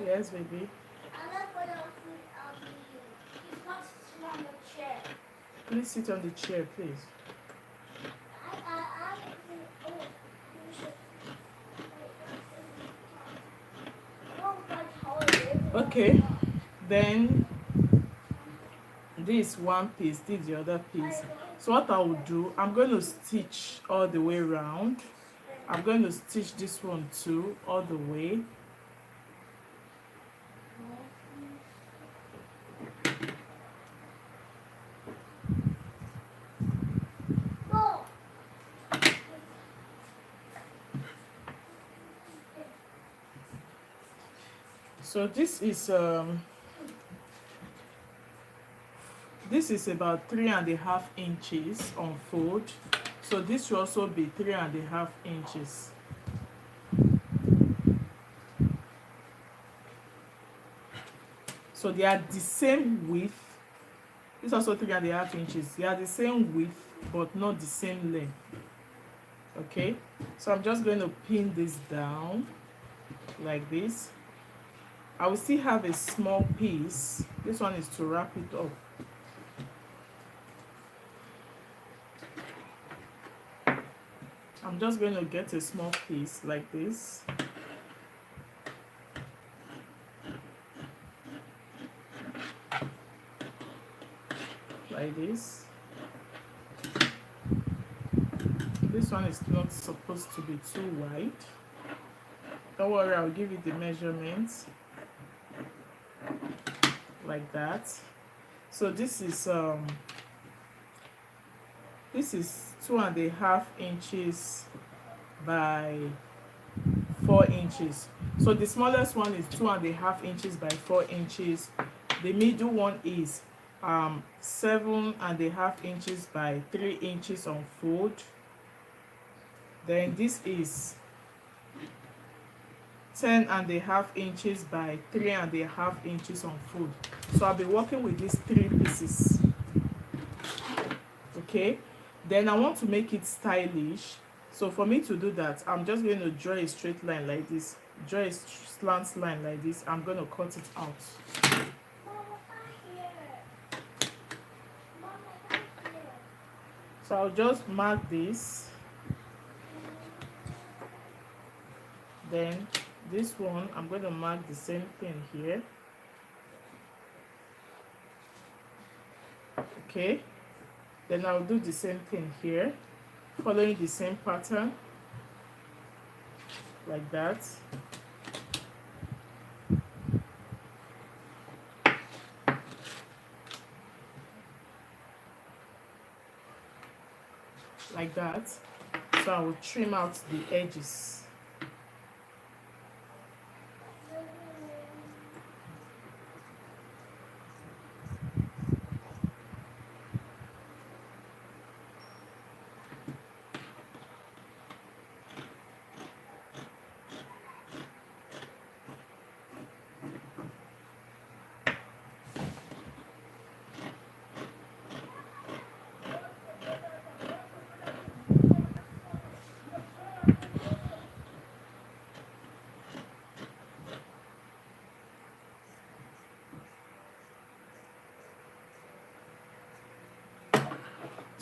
Yes, baby. Please sit on the chair, please. Okay, then this one piece, this the other piece. So what I will do, I'm going to stitch all the way around. I'm going to stitch this one too all the way. So this is about 3.5 inches on fold. So this will also be 3.5 inches. So they are the same width. This is also 3.5 inches. They are the same width, but not the same length. Okay, so I'm just going to pin this down like this. I will still have a small piece. This one is to wrap it up. I'm I'm just going to get a small piece like this. Like this. This one is not supposed to be too wide. Don't worry, I'll give you the measurements. Like that. So this is 2.5 inches by 4 inches. So the smallest one is 2.5 inches by 4 inches. The middle one is 7.5 inches by 3 inches on fold. Then this is 10.5 inches by 3.5 inches on fold. So I'll be working with these 3 pieces. Okay, then I want to make it stylish. So for me to do that, I'm just going to draw a straight line like this, draw a slant line like this. I'm going to cut it out. So I'll just mark this. Then this one, I'm going to mark the same thing here. Okay, then I'll do the same thing here, following the same pattern like that. Like that. So I will trim out the edges.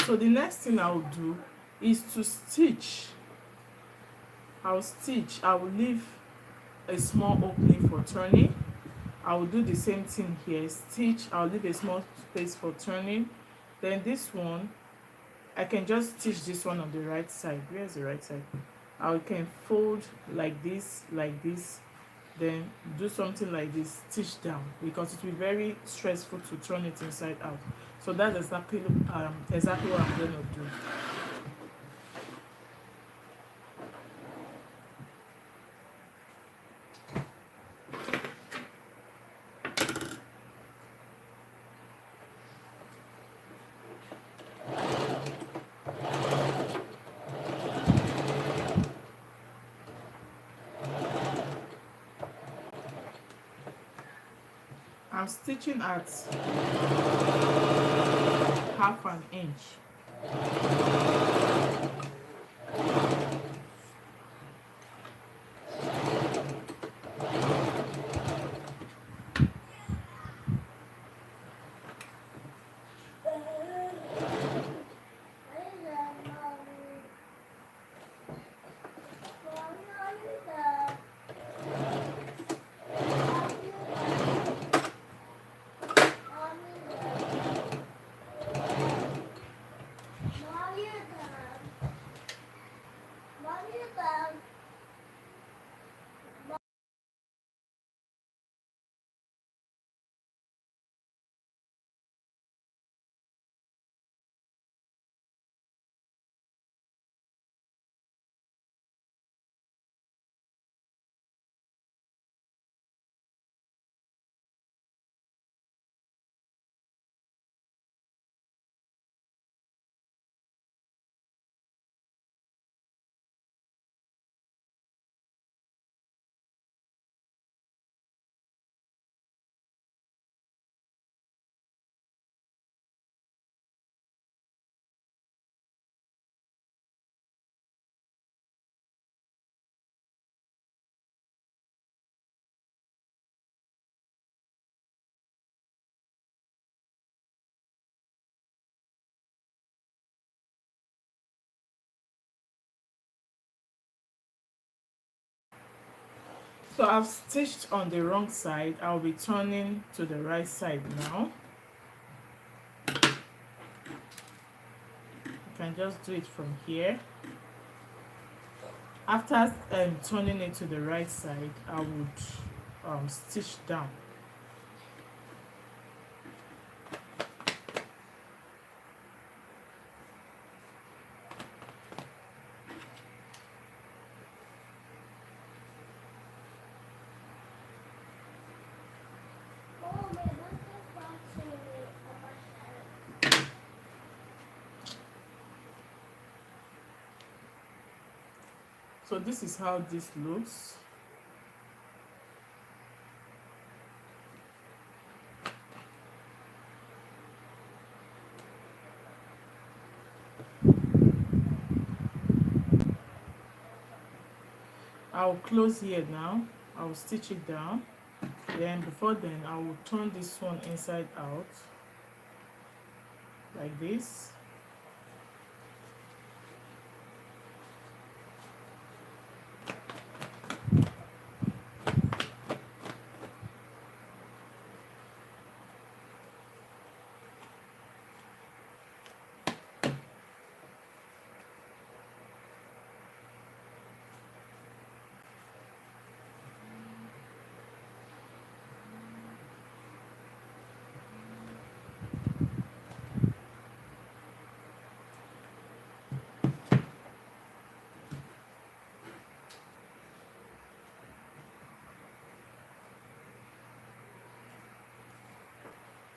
So the next thing I will do is to stitch. I will leave a small opening for turning. I will do the same thing here. Stitch, I'll leave a small space for turning. Then this one, I can just stitch this one on the right side. Where's the right side? I can fold like this, then do something like this, stitch down, because it will be very stressful to turn it inside out. So that's exactly what I'm going to do. I'm stitching at 1/2 inch. So I've stitched on the wrong side. I'll be turning to the right side now. You can just do it from here. After turning it to the right side, I would stitch down. So this is how this looks. I'll close here now. I'll stitch it down. Then before then, I will turn this one inside out like this.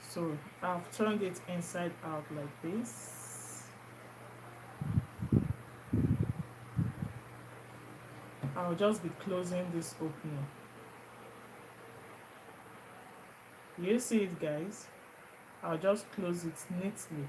So I've turned it inside out like this. I'll just be closing this opening. You see it, guys? I'll just close it neatly.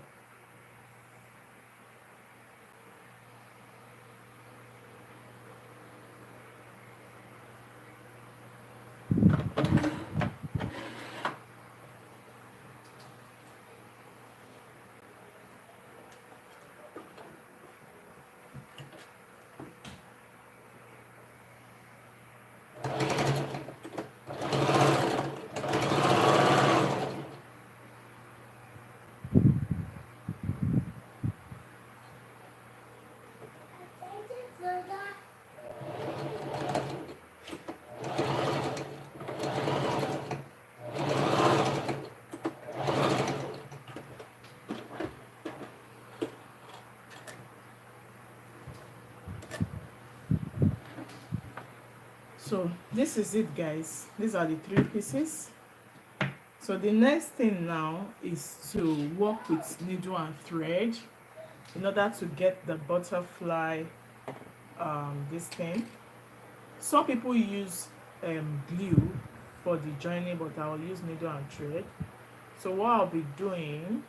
So this is it, guys. These are the 3 pieces. So the next thing now is to work with needle and thread in order to get the butterfly this thing. Some people use glue for the joining, but I will use needle and thread. So what I'll be doing,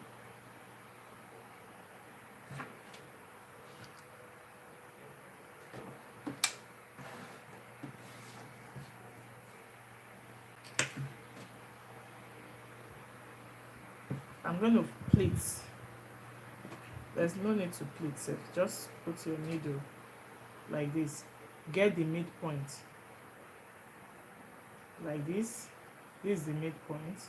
I'm going to pleat. There's no need to pleat it. Just put your needle like this. Get the midpoint like this. This is the midpoint.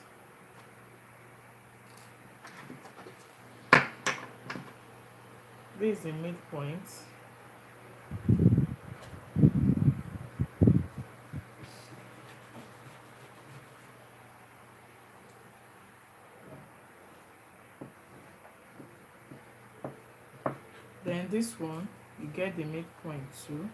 This is the midpoint. Then this one, you get the midpoint too.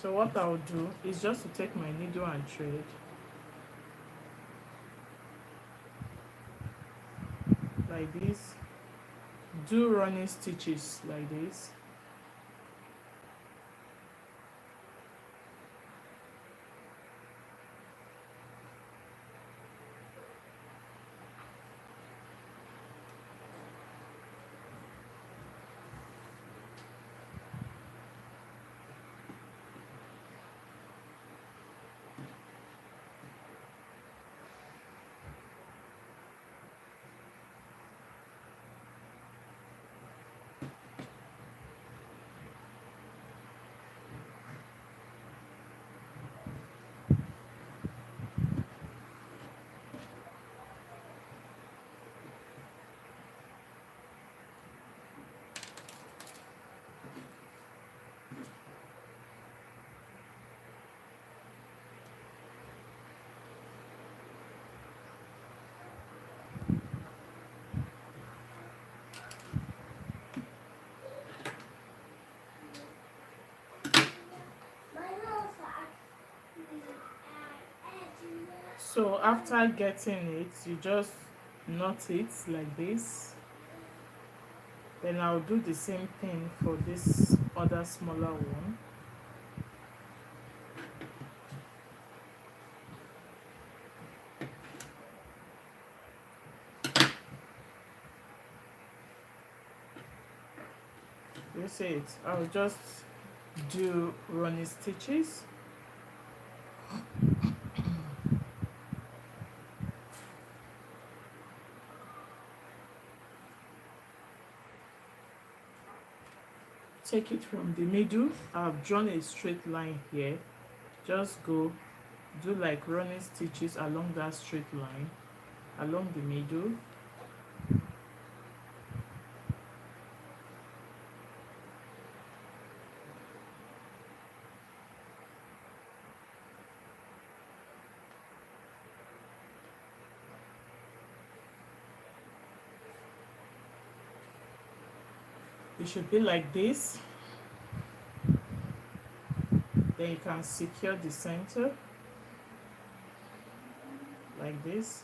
So what I'll do is just to take my needle and thread, like this, do running stitches like this. So after getting it, you just knot it like this. Then I'll do the same thing for this other smaller one. You see it? I'll just do running stitches. Take it from the middle. I've drawn a straight line here. Just go do like running stitches along that straight line, along the middle. It should be like this. Then you can secure the center like this.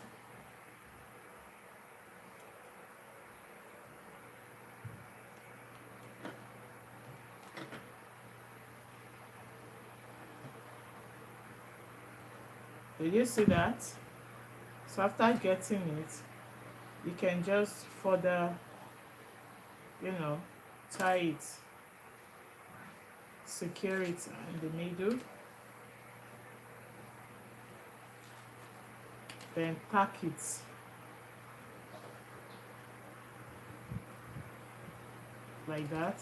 Did you see that? So after getting it, you can just further, tie it, secure it in the middle, then tack it like that.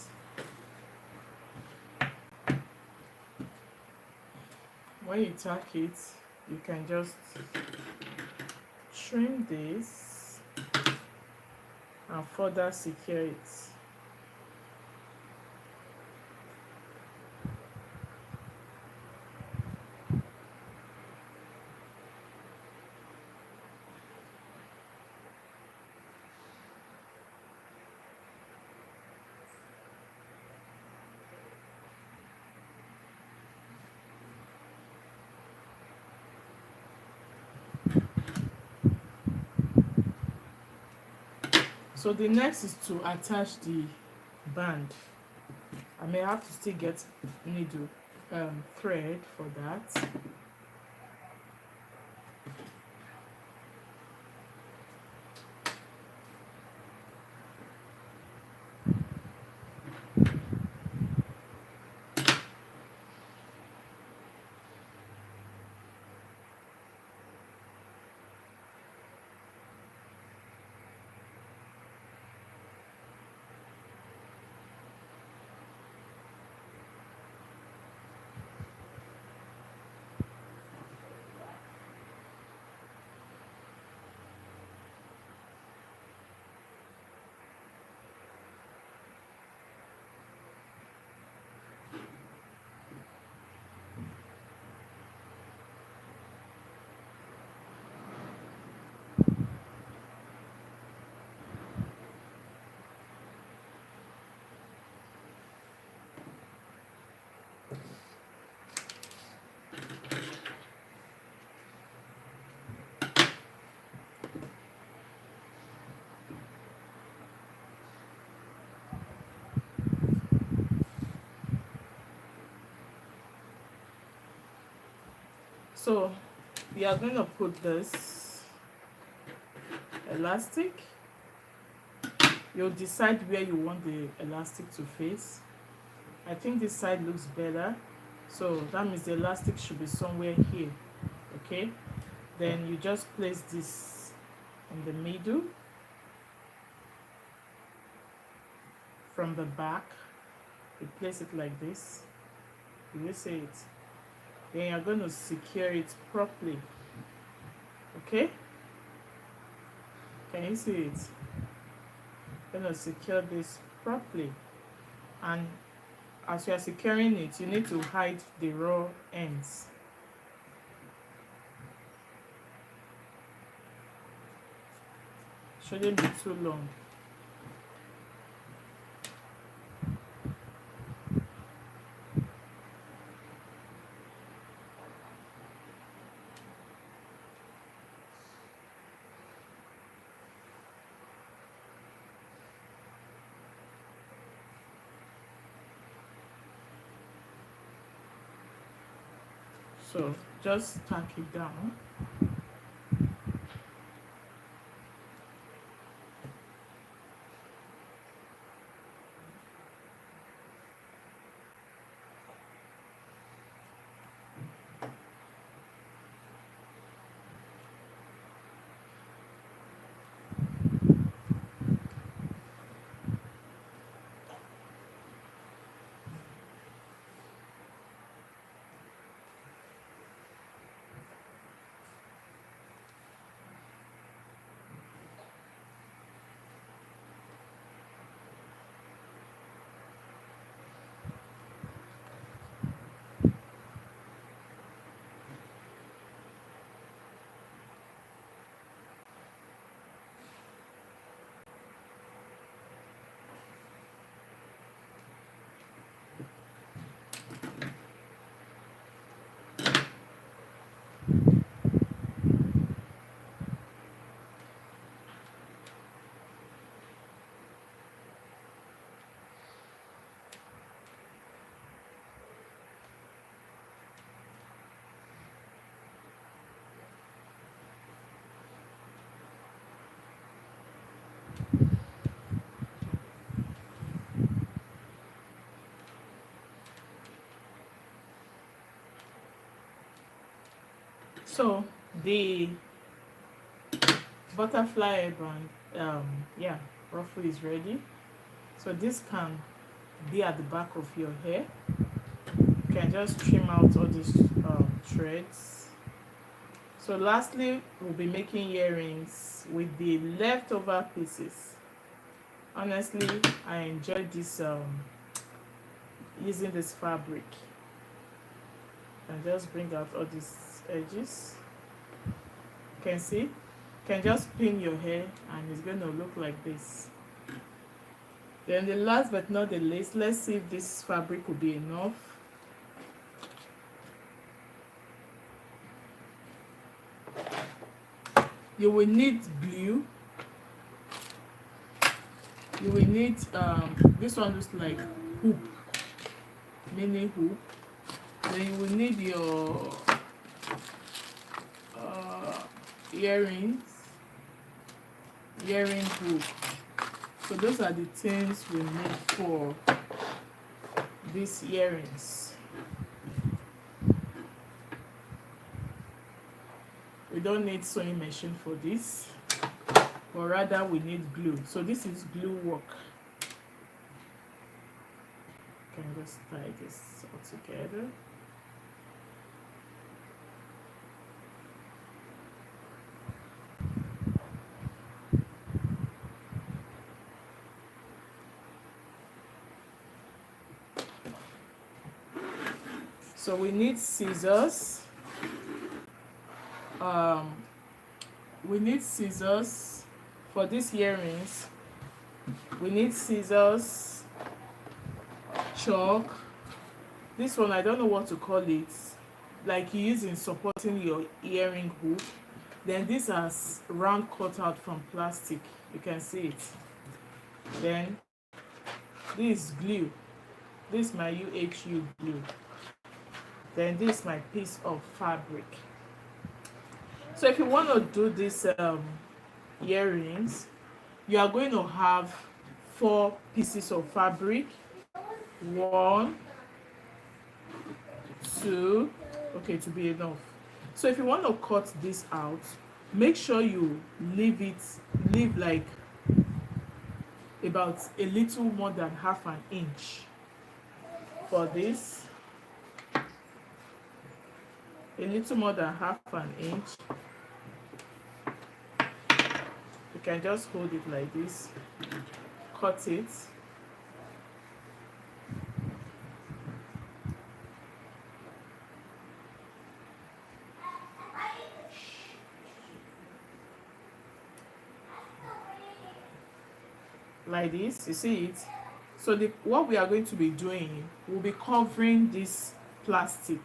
When you tack it, you can just trim this and further secure it. So the next is to attach the band. I may have to still get needle thread for that. So we are going to put this elastic. You'll decide where you want the elastic to face. I think this side looks better, so that means the elastic should be somewhere here. Okay, then you just place this in the middle from the back. You place it like this. You see it. Then you're going to secure it properly. Okay, can you see it? Going to secure this properly, and as you are securing it, you need to hide the raw ends. Shouldn't be too long. So just tack it down. So the butterfly band, yeah, ruffle is ready. So this can be at the back of your hair. You can just trim out all these threads. So lastly, we'll be making earrings with the leftover pieces. Honestly, I enjoyed this using this fabric. And just bring out all these edges. You can see, you can just pin your hair and it's going to look like this. Then the last but not the least, let's see if this fabric will be enough. You will need glue. You will need this one looks like hoop, mini hoop. Then you will need your earring hoop. So those are the things we need for these earrings. We don't need sewing machine for this, but rather we need glue. So this is glue work. Can just tie this all together. So we need scissors. We need scissors for these earrings. We need scissors, chalk. This one I don't know what to call it. Like you use in supporting your earring hook. Then this has round cut out from plastic. You can see it. Then this glue. This is my UHU glue. Then this is my piece of fabric. So if you want to do these earrings, you are going to have 4 pieces of fabric. 1, 2, okay, to be enough. So if you want to cut this out, make sure you leave like about a little more than half an inch for this. A little more than half an inch. You can just hold it like this, cut it. Like this, you see it? So what we are going to be doing, we'll be covering this plastic.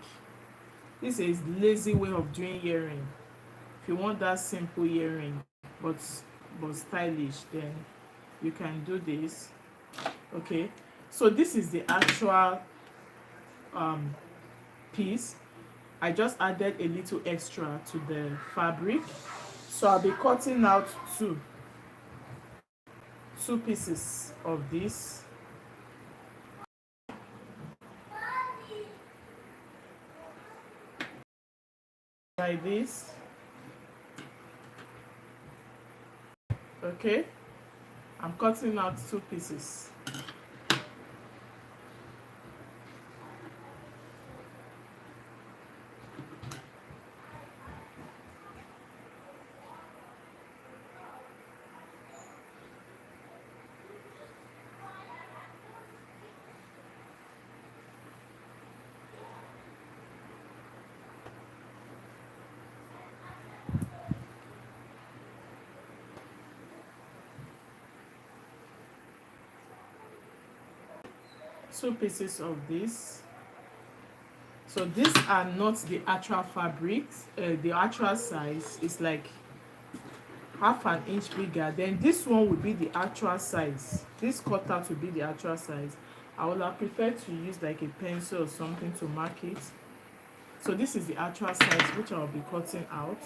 This is lazy way of doing earring. If you want that simple earring but stylish, then you can do this. Okay, so this is the actual piece. I just added a little extra to the fabric. So I'll be cutting out two pieces of this. Like this. Okay, I'm cutting out two pieces. Two pieces of this. So these are not the actual fabrics. The actual size is like half an inch bigger. Then this one will be the actual size. This cutout will be the actual size. I would have preferred to use like a pencil or something to mark it. So this is the actual size which I'll be cutting out.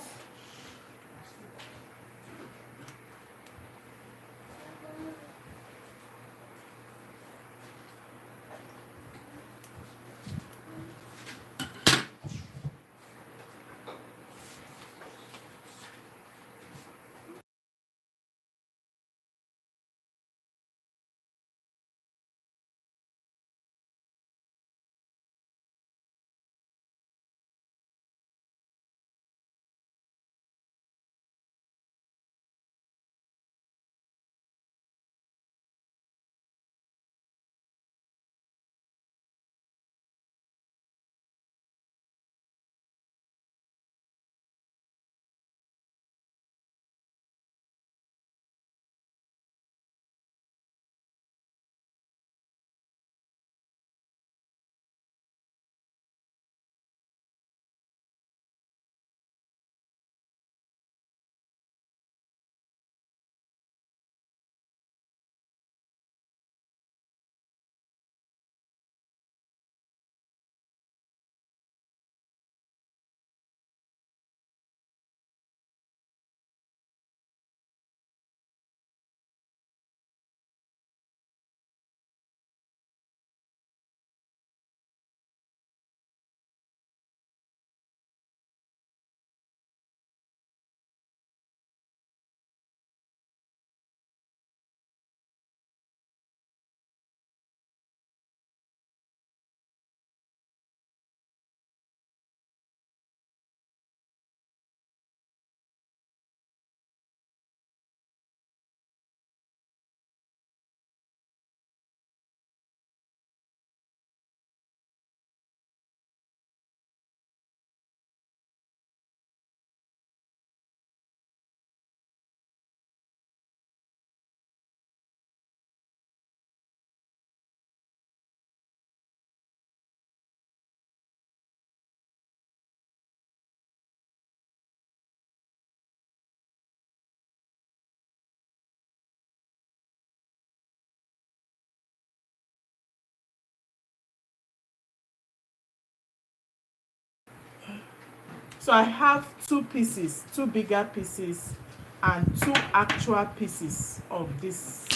So I have two pieces, two bigger pieces and two actual pieces of this.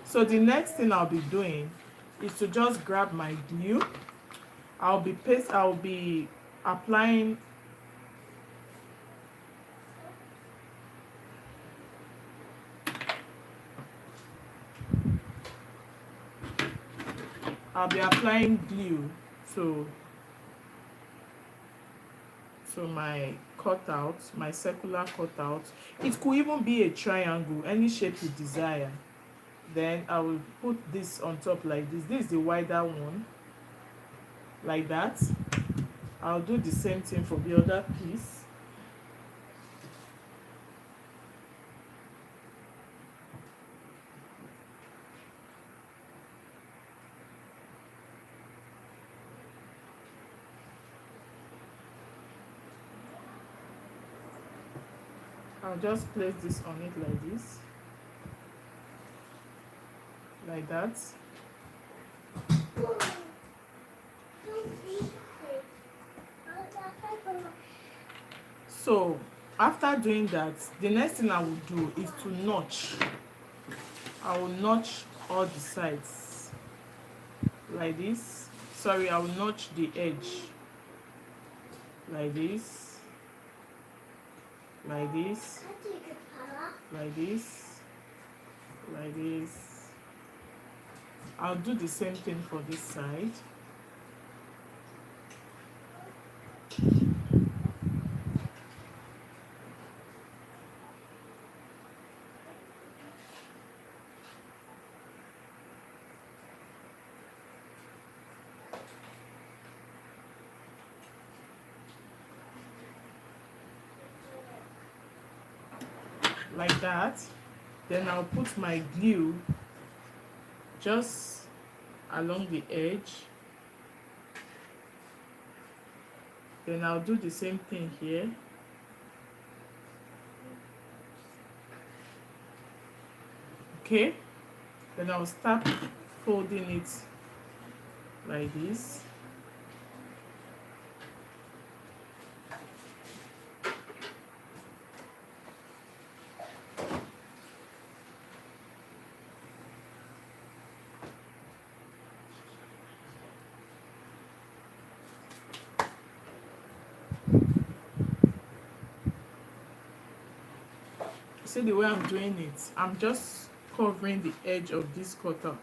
So the next thing I'll be doing is to just grab my glue. I'll be applying glue to my cutout, my circular cutout. It could even be a triangle, any shape you desire. Then I will put this on top like this. This is the wider one, like that. I'll do the same thing for the other piece. I'll just place this on it like that. So after doing that, the next thing I will do is to notch. I will notch all the sides like this. Sorry, I will notch the edge like this, like this, like this, like this. I'll do the same thing for this side. Like that. Then I'll put my glue just along the edge. Then I'll do the same thing here. Okay, then I'll start folding it like this. See the way I'm doing it? I'm just covering the edge of this cutout.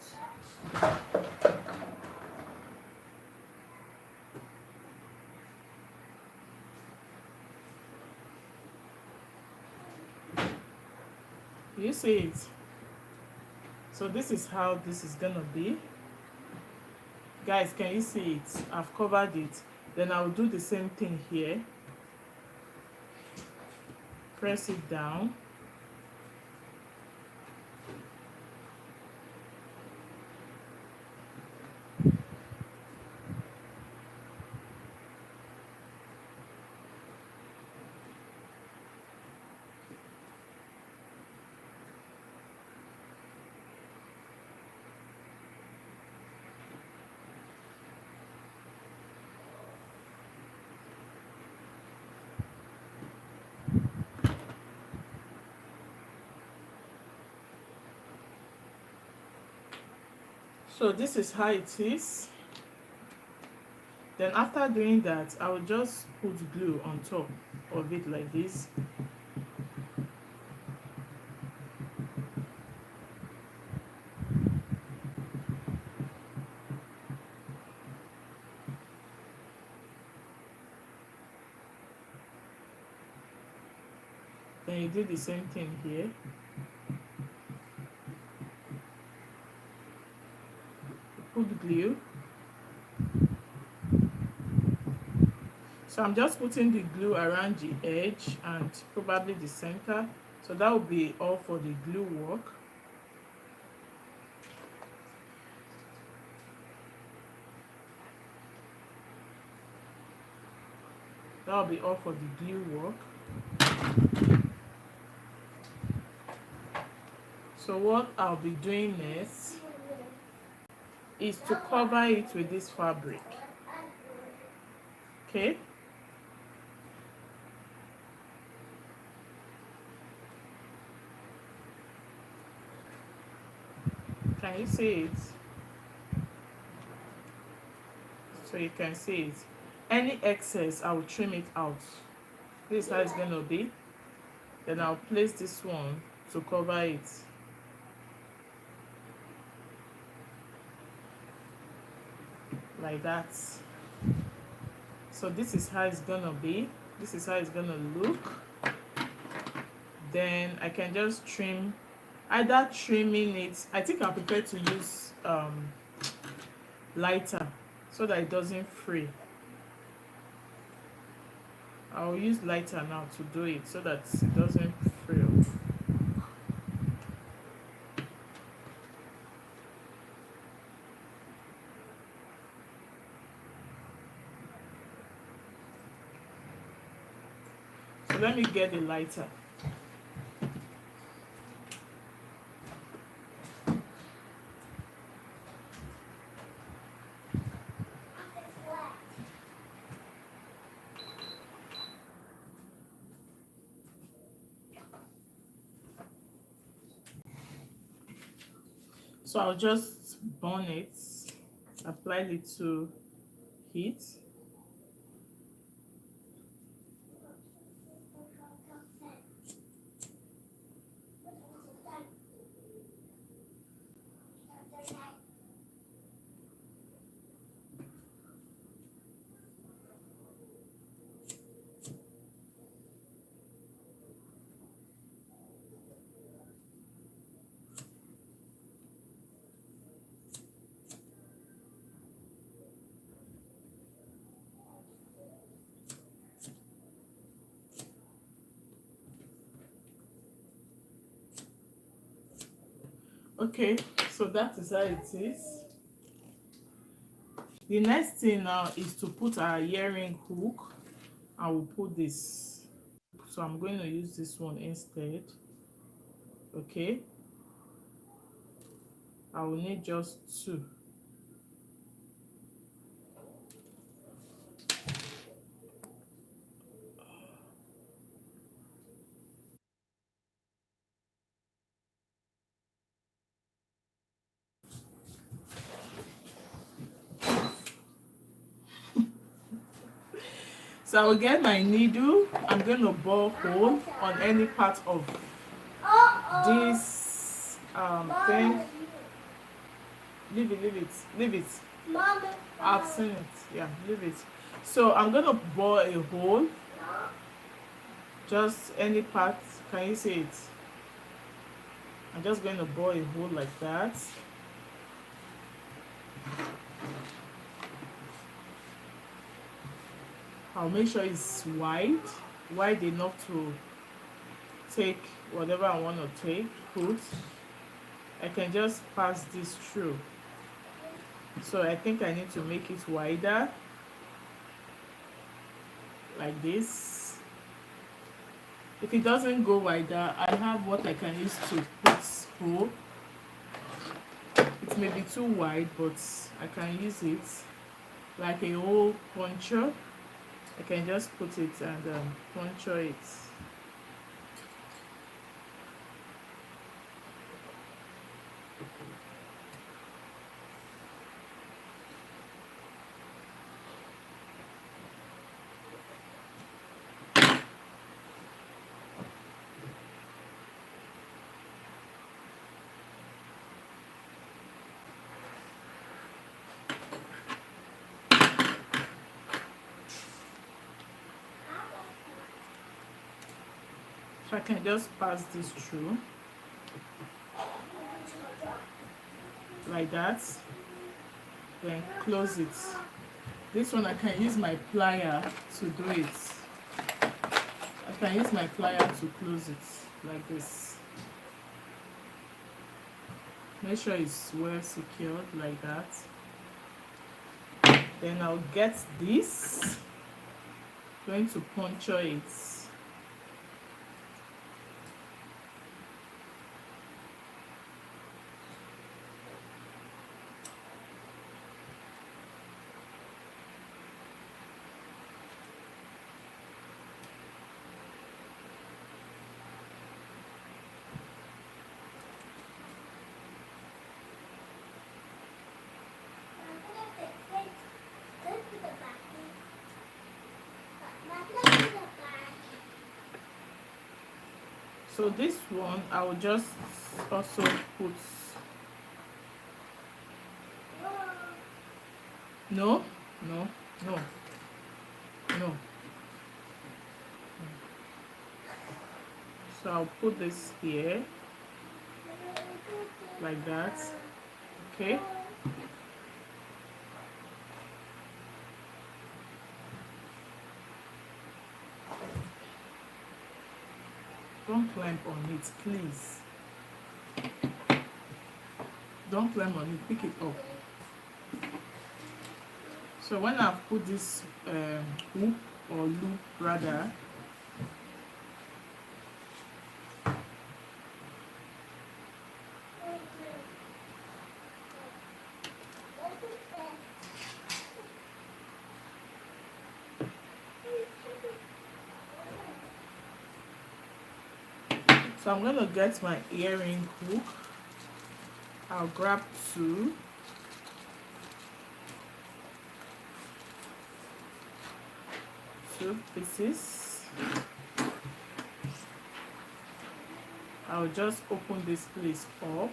You see it? So this is how this is gonna be. Guys, can you see it? I've covered it. Then I'll do the same thing here. Press it down. So this is how it is. Then after doing that, I will just put glue on top of it like this. Then you do the same thing here. Put glue. So I'm just putting the glue around the edge and probably the center. So that will be all for the glue work. That will be all for the glue work. So what I'll be doing next is to cover it with this fabric. Okay? Can you see it? So you can see it. Any excess, I will trim it out. This is how it's going to be. Then I'll place this one to cover it. Like that. So this is how it's going to be. This is how it's going to look. Then I can just trim, either trimming it. I think I prefer to use lighter so that it doesn't fray. I'll use lighter now to do it so that it doesn't fray off. So let me get the lighter. So I'll just burn it, apply little heat. Okay, so that is how it is. The next thing now is to put our earring hook. I will put this. So I'm going to use this one instead. Okay. I will need just two. So I will get my needle. I'm going to bore hole on any part of this thing. Leave it, leave it, leave it. I've seen it. Yeah, leave it. So I'm going to bore a hole. Just any part. Can you see it? I'm just going to bore a hole like that. I'll make sure it's wide enough to take whatever I want to put. I can just pass this through. So I think I need to make it wider, like this. If it doesn't go wider, I have what I can use to put hole. It may be too wide, but I can use it like a hole puncher. I can just put it and puncture it. So I can just pass this through like that, then close it. This one I can use my plier to do it. I can use my plier to close it like this. Make sure it's well secured like that. Then I'll get this, going to puncture it. So this one I will just also put. No, no, no, no. So I'll put this here like that. Okay. Don't climb on it, please. Don't climb on it, pick it up. So when I've put this hoop or loop rather, so I'm going to get my earring hook I'll grab two pieces. I'll just open this place up.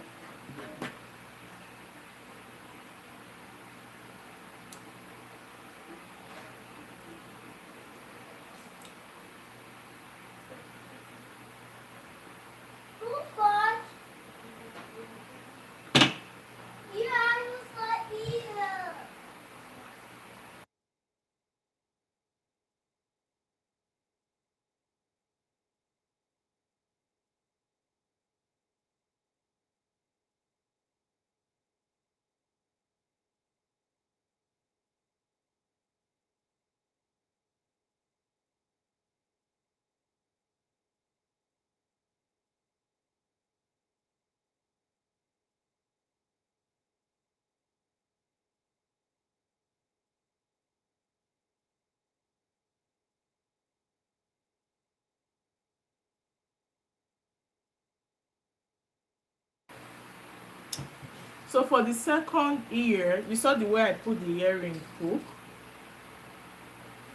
So for the second ear, you saw the way I put the earring hook.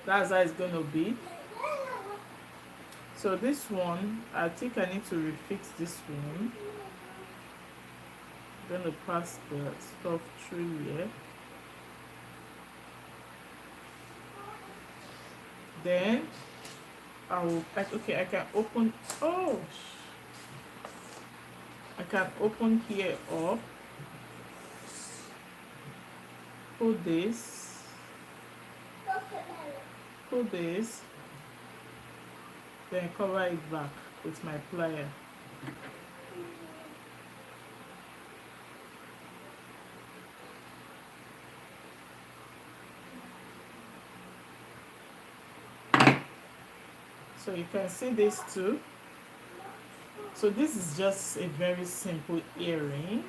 That's how it's going to be. So this one, I think I need to refix this one. I'm going to pass the stuff through here. Then okay, I can open, I can open here up, pull this, then cover it back with my plier. So you can see this too. So this is just a very simple earring.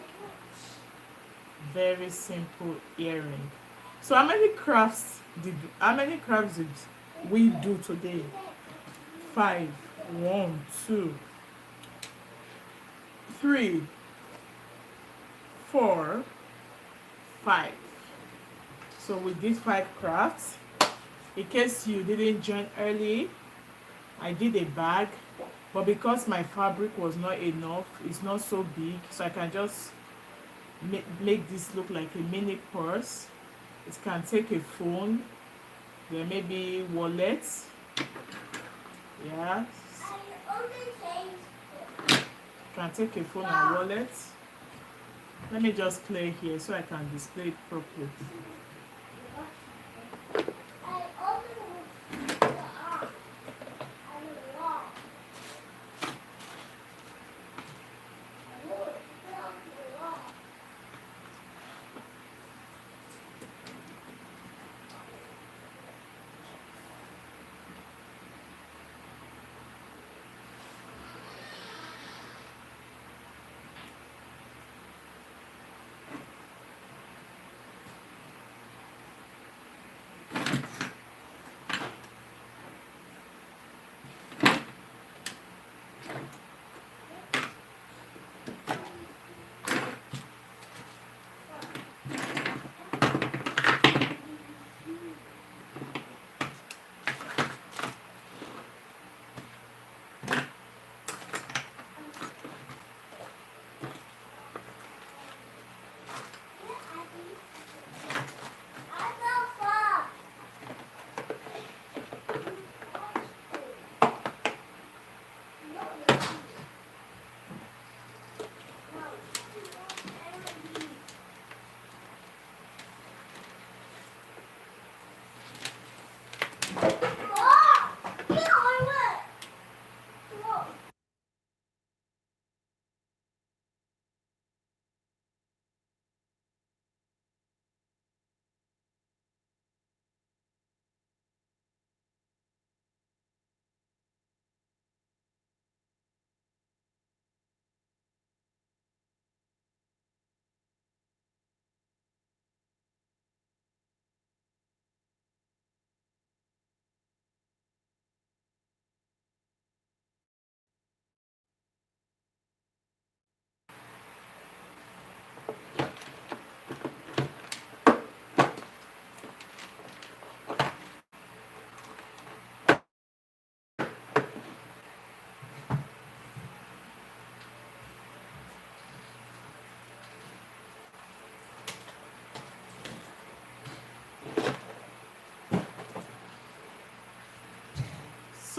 Very simple earring. So how many crafts did we do today? 5. 1, 2, 3, 4, 5. So we did 5 crafts. In case you didn't join early, I did a bag, but because my fabric was not enough, it's not so big, so I can just make this look like a mini purse. It can take a phone, then maybe wallet. Yeah, can take a phone and wallet. Let me just clear here so I can display it properly.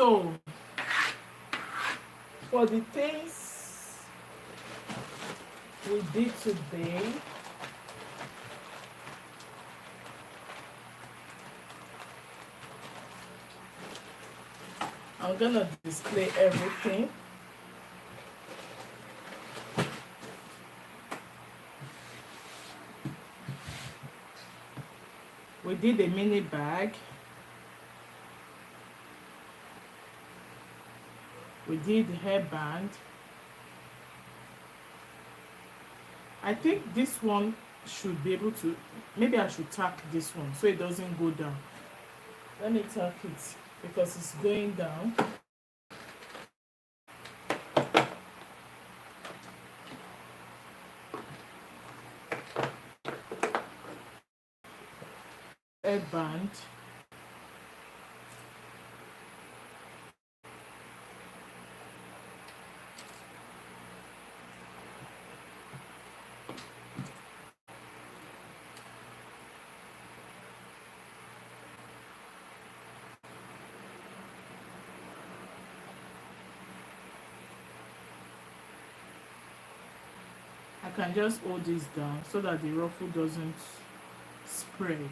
So for the things we did today, I'm gonna display everything. We did a mini bag. We did the hairband. I think this one should be able to, maybe I should tack this one so it doesn't go down. Let me tack it because it's going down. Headband. I can just hold this down so that the ruffle doesn't spread.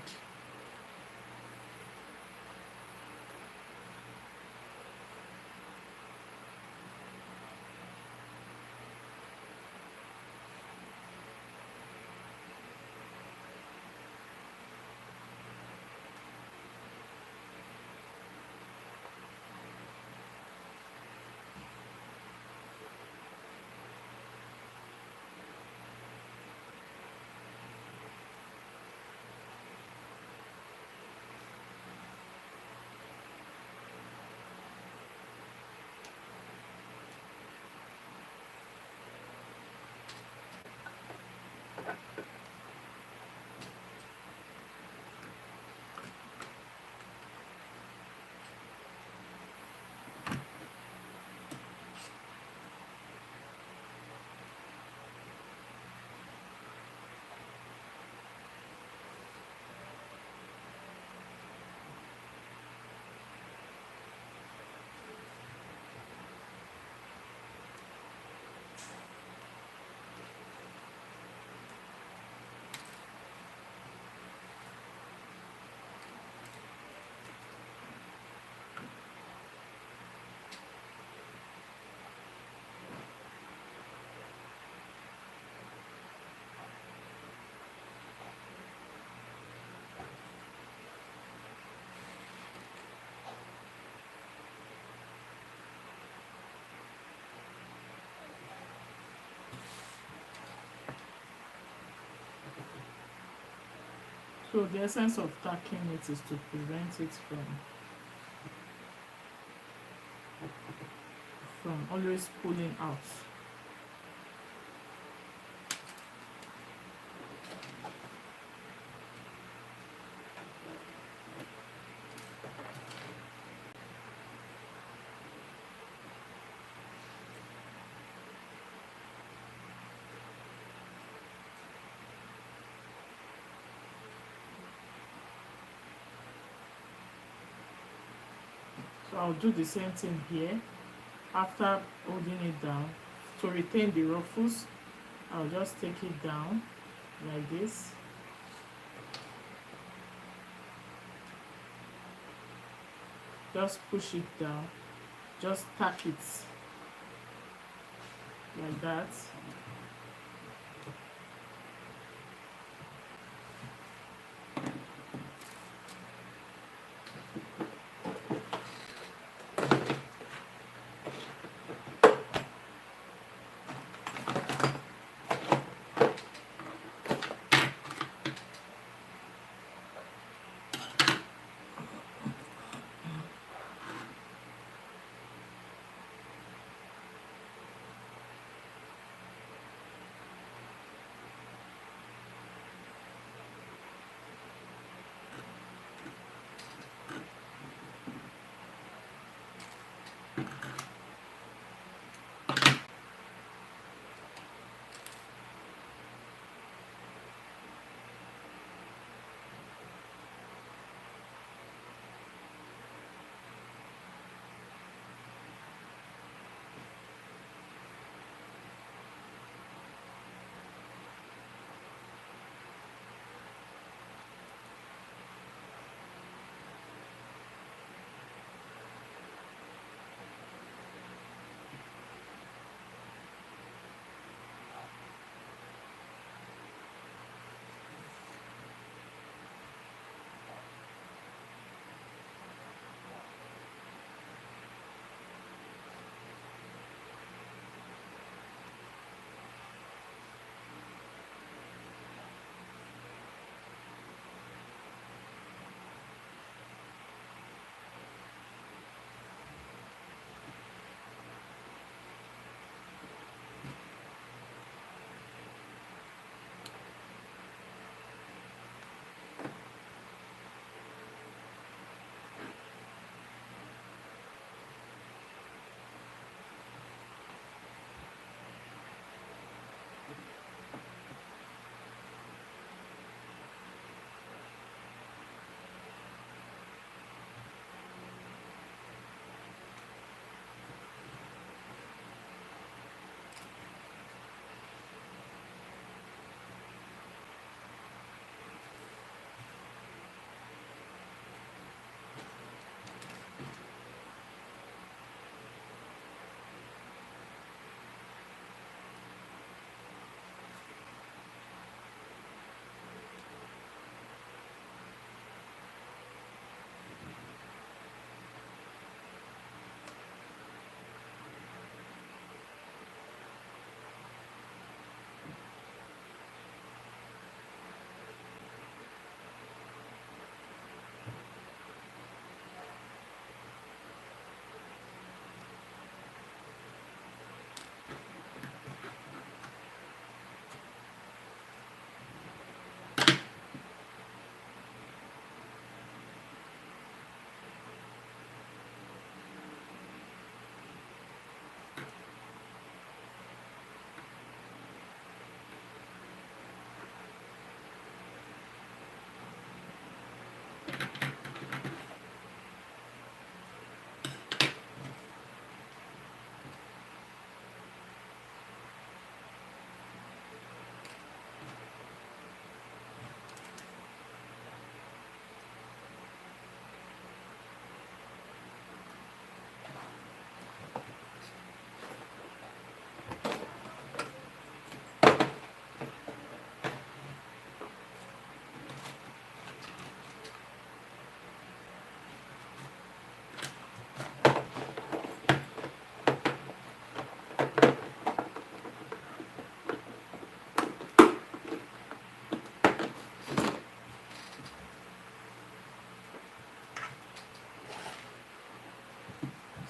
So the essence of tacking it is to prevent it from always pulling out. So I'll do the same thing here. After holding it down, to retain the ruffles, I'll just take it down like this. Just push it down. Just tack it like that.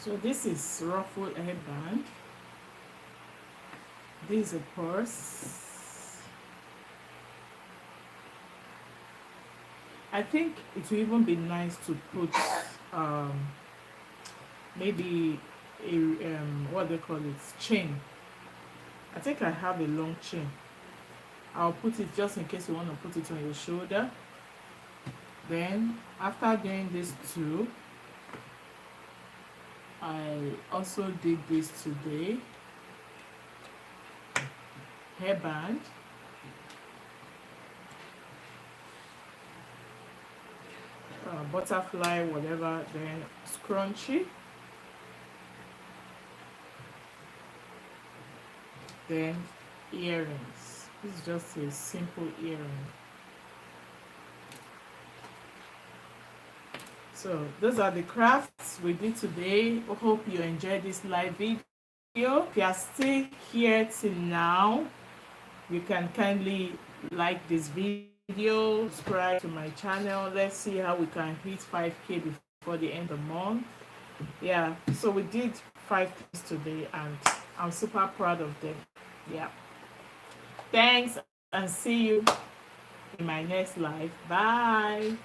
So this is Ruffled Headband. This is a purse. I think it will even be nice to put um, maybe a what they call it, chain. I think I have a long chain. I'll put it just in case you want to put it on your shoulder. Then after doing this too, I also did this today. Hairband. Butterfly, whatever, then scrunchy, then earrings. This is just a simple earring. So those are the crafts we did today. I hope you enjoyed this live video. If you are still here till now, you can kindly like this video, subscribe to my channel. Let's see how we can hit 5K before the end of the month. Yeah, so we did 5 things today and I'm super proud of them. Yeah, thanks and see you in my next live. Bye.